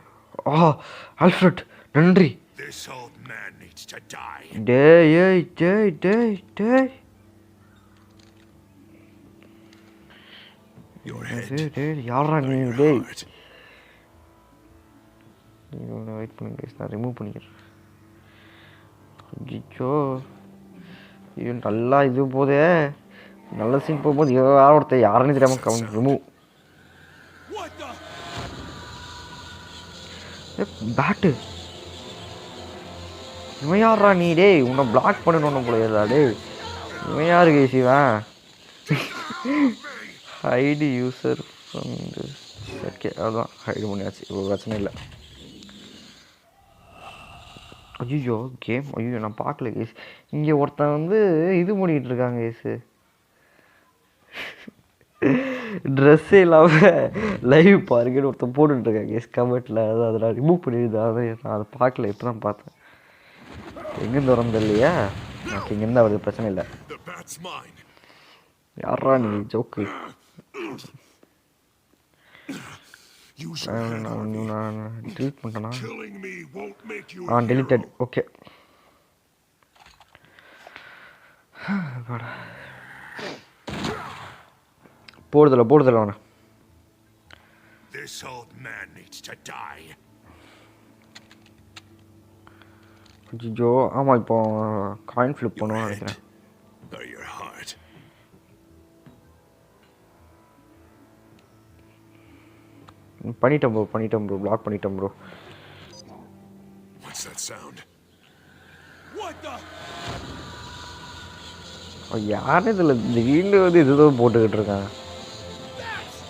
ஆல்ஃப்ரெட் நன்றி. This old man needs to die. டேய் யாரா நீ? டேய் வெயிட் பண்ணுங்க நான் ரிமூவ் பண்ணிக்கிறேன். ஐயோ இது நல்லா இது போதே நல்ல சீன் போகும்போது யாரோ ஒருத்தர் யாருன்னு தெரியாமல் ரிமூவ் பேட்டு இவன் யாரா நீ டேய் உன்னை பிளாக் பண்ணணும் போல ஏதா டேய் இவன் யாரு கேசிவன் ஹைடு யூசர் ஓகே அதுதான் ஹைடு பண்ணியாச்சு இப்போ பிரச்சனை இல்லை ஐயோ கேம் ஐயோ நான் பார்க்கல கேஸ் இங்கே ஒருத்தன் வந்து இது பண்ணிகிட்டு இருக்காங்க கேஸு ட்ரெஸ்ஸே இல்லாமல் லைவ் பாருங்கன்னு ஒருத்தன் போட்டுட்ருக்கேன் கேஸ் கமெண்ட்டில் அது அதெல்லாம் ரிமூவ் பண்ணிடுது அதை நான் அதை பார்க்கல இப்போ தான் பார்த்தேன் எங்கேருந்து வரணும் இல்லையா எனக்கு இங்கேருந்து அவருக்கு பிரச்சனை இல்லை யாரா நீ ஜோக்கு நான் டெலிட் பண்ணிட்டேனா டெலிட்டட் ஓகே போடுதல அவனை ஜோ ஆமாம் இப்போ காயின் ஃப்ளிப் பண்ணுவான்னு நினைக்கிறேன் பண்ணிட்டேன் ப்ரோ பிளாக் பண்ணிட்டேன் ப்ரோ யாரும் இதில் திடீர்னு வந்து இதுதான் போட்டுக்கிட்டு இருக்காங்க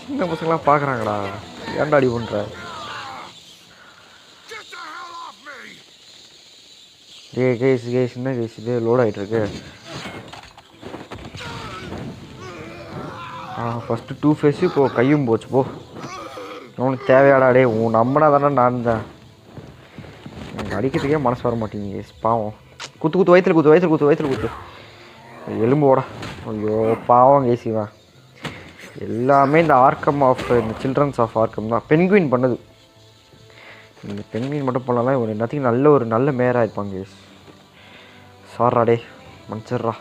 சின்ன பசங்களாம் பார்க்குறாங்கடா ஏன்டா அடி பண்ணுற கேஸ் என்ன கேஸ் இது லோட் ஆகிட்டுருக்கு ஃபஸ்ட்டு 2 ஃபேஸு இப்போது கையும் போச்சு போ உனக்கு தேவையாடா டே உன் நம்மனா தானே நான் தான் எனக்கு அடிக்கிறதுக்கே மனசு வர மாட்டேங்க கேஸ் பாவம் குத்து வயிற்றுல குத்து எலும்பு ஓட ஐயோ பாவம் கேசிவா எல்லாமே இந்த ஆர்க்கம் ஆஃப் இந்த சில்ட்ரன்ஸ் ஆஃப் ஆர்க்கம் தான் பென்குயின் பண்ணது இந்த பென்குயின் மட்டும் பண்ணலாம் ஒரு நத்திங் நல்ல மேயராக இருப்பாங்க கேஸ் சாரா டே மன்னிச்சிட்றா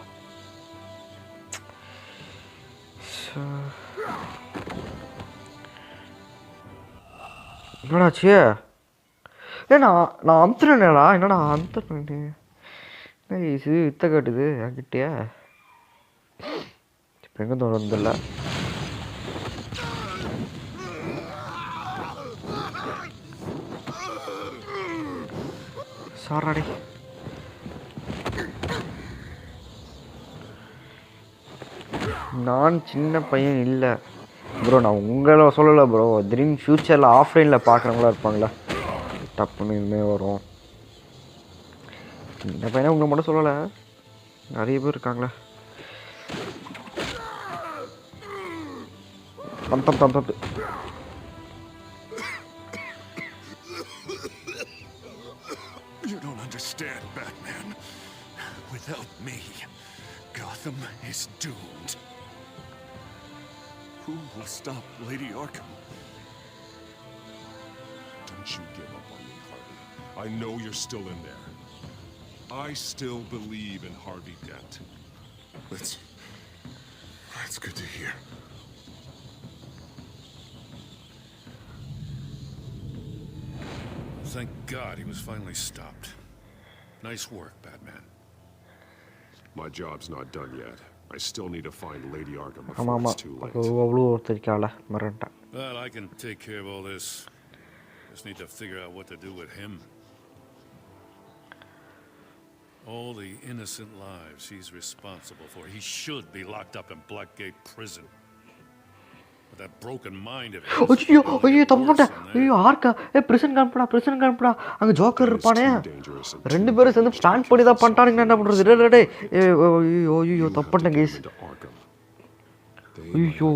என்னடாச்சு நான் அமுத்துறேன்டா என்னடா அமுத்துறேன் இது வித்த காட்டுது என்கிட்டயே இப்போ எங்கே வந்துடல சாராடே நான் சின்ன பையன் இல்லை ப்ரோ நான் உங்களை சொல்லலை ப்ரோ திடீர்னு ஃப்யூச்சரில் ஆஃப்லைனில் பார்க்குறவங்களா இருப்பாங்களா டப்புன்னு இதுமாரி வரும் சின்ன பையனை உங்களை மட்டும் சொல்லலை நிறைய பேர் இருக்காங்களே தப்பு You don't understand, Batman. Without me, Gotham is doomed. Who will stop Lady Arkham? Don't you give up on me, Harvey. I know you're still in there. I still believe in Harvey Dent. That's good to hear. Thank God he was finally stopped. Nice work, Batman. My job's not done yet. I still need to find Lady Arkham before it's too late. Well, I can take care of all this. Just need to figure out what to do with him. All the innocent lives he's responsible for. He should be locked up in Blackgate Prison. With that broken mind of his. ஐயோ தப்புட்டா ஐயோ ஆர்க்கா prison காண்படா அங்கே joker இருப்பானே ரெண்டு பேரும் சேர்ந்து plan பண்ணி தான் பண்ணிட்டானுங்க என்ன பண்ணுறது டே ஐயோ தப்புட்டேன் கேஸ் ஐயோ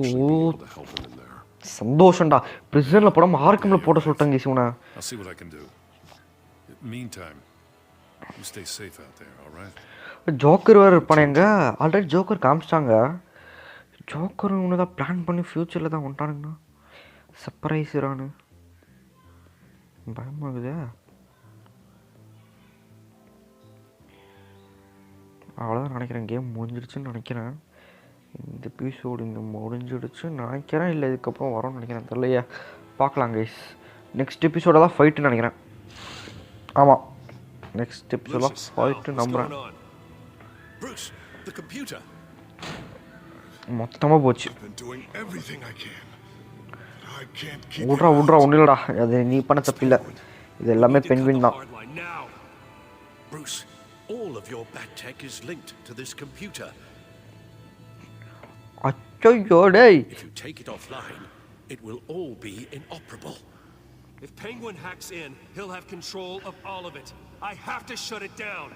சந்தோஷம்டா பிரிசனில் போடாமல் ஆர்க்கமில் போட சொல்லிட்டாங்க கேஸ் உன I'll see what I can do. Meantime, you stay safe out there, all right? Joker வேறு இருப்பானேங்க ஆல்ரெடி ஜோக்கர் காமிச்சிட்டாங்க ஜோக்கர் ஒன்று தான் பிளான் பண்ணி ஃப்யூச்சரில் தான் வந்துட்டானுங்கண்ணா சர்ப்ரைஸரானு பயமாகுதே அவ்வளோதான் நினைக்கிறேன் கேம் முடிஞ்சிடுச்சுன்னு நினைக்கிறேன் இந்த எபிசோடு இங்கே முடிஞ்சிடுச்சுன்னு நினைக்கிறேன் இல்லை இதுக்கப்புறம் வரும்னு நினைக்கிறேன் தெரியலையா பார்க்கலாம் கைஸ் நெக்ஸ்ட் எபிசோட தான் ஃபைட்டுன்னு நினைக்கிறேன் ஆமாம் நெக்ஸ்ட் எபிசோட்ல ஃபைட் நம்புறேன். Bruce, the computer. மொத்தமா போச்சு. விட்றா ஒன்றும் இல்லடா, அது நீ பண்ண தப்பில்லை, இது எல்லாமே பென்வின் தான். Bruce, all of your bat tech is linked to this computer. அச்சோ டேய். If you take it offline, it will all be inoperable. If Penguin hacks in, he'll have control of all of it. I have to shut it down.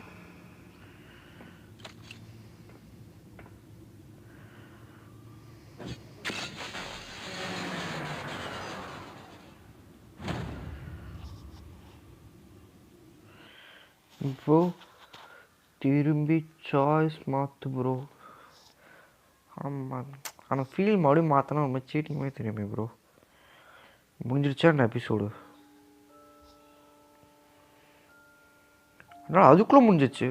இப்போ திரும்பி choice மாற்று bro. ஆமாம், ஆனால் feel மறுபடியும் மாற்றினா ரொம்ப சீட்டிங் மாதிரி தெரியுமே ப்ரோ. முடிஞ்சிருச்சா இந்த எபிசோடு? அதனால் அதுக்குள்ளே முடிஞ்சிச்சு.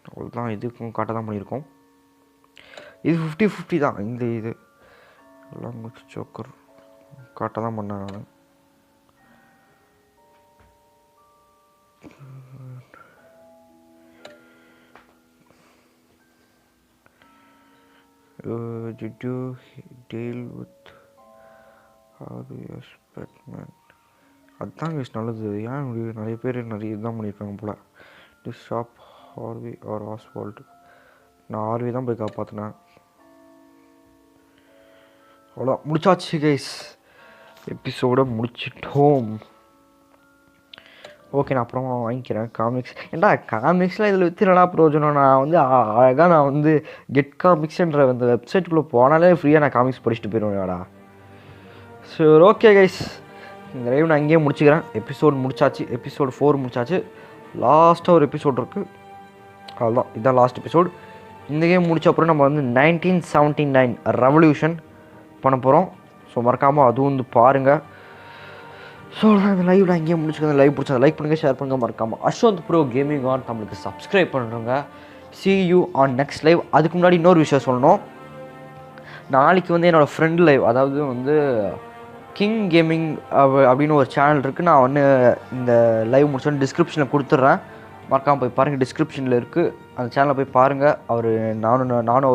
அவ்வளோதான், இதுக்கும் காட்ட தான் பண்ணியிருக்கோம். இது 50-50 தான். இந்த இது எல்லாம் சோக்கர் காட்ட தான் பண்ணேன் நான். Did you deal with Harvey's Batman? அதுதான் கேஸ் நல்லது. ஏன் இப்படி நிறைய பேர் நிறைய இதுதான் பண்ணியிருக்காங்க போல். To stop Harvey or Oswald. நான் ஹார்வி தான் போய் காப்பாற்றினேன். அவ்வளோ முடிச்சாச்சு கைஸ், எபிசோடை முடிச்சிட்டோம். ஓகே, நான் அப்புறமா வாங்கிக்கிறேன் காமிக்ஸ். ஏன்டா காமிக்ஸ்லாம் இதில் விற்று நல்லா பிரயோஜனம். நான் வந்து அழகாக நான் வந்து கெட் காமிக்ஸ்ன்ற அந்த வெப்சைட்டுக்குள்ளே போனாலே ஃப்ரீயாக நான் காமிக்ஸ் படிச்சுட்டு போயிடுவேன்டா. சரி ஓகே கைஸ், இந்த லைவ் நான் இங்கேயே முடிச்சுக்கிறேன். எபிசோடு முடிச்சாச்சு, எபிசோடு 4 முடிச்சாச்சு. லாஸ்ட்டாக ஒரு எபிசோட் இருக்குது, அதுதான் இதுதான் லாஸ்ட் எபிசோடு. இந்த கேம் முடிச்ச அப்புறம் நம்ம வந்து 1979 ரெவல்யூஷன் பண்ண போகிறோம். ஸோ மறக்காமல் அதுவும் வந்து பாருங்கள். ஸோ இந்த லைவ் நான் இங்கேயே முடிச்சுக்கிறேன். லைவ் பிடிச்சா லைக் பண்ணுங்கள், ஷேர் பண்ணுங்கள், மறக்காமல் அஸ்வந்த் ப்ரோ கேமிங் ஆன் நம்மளுக்கு சப்ஸ்கிரைப் பண்ணுறோங்க. see you on next live. அதுக்கு முன்னாடி இன்னொரு விஷயம் சொல்லணும். நாளைக்கு வந்து என்னோடய ஃப்ரெண்ட் லைவ், அதாவது வந்து கிங் கேமிங் அப்படின்னு ஒரு சேனல் இருக்குது. நான் வந்து இந்த லைவ் முடிச்சோன்னு டிஸ்கிரிப்ஷனில் கொடுத்துட்றேன், மறக்காமல் போய் பாருங்கள். டிஸ்கிரிப்ஷனில் இருக்குது, அந்த சேனலை போய் பாருங்கள். அவர் நானும் அவரும்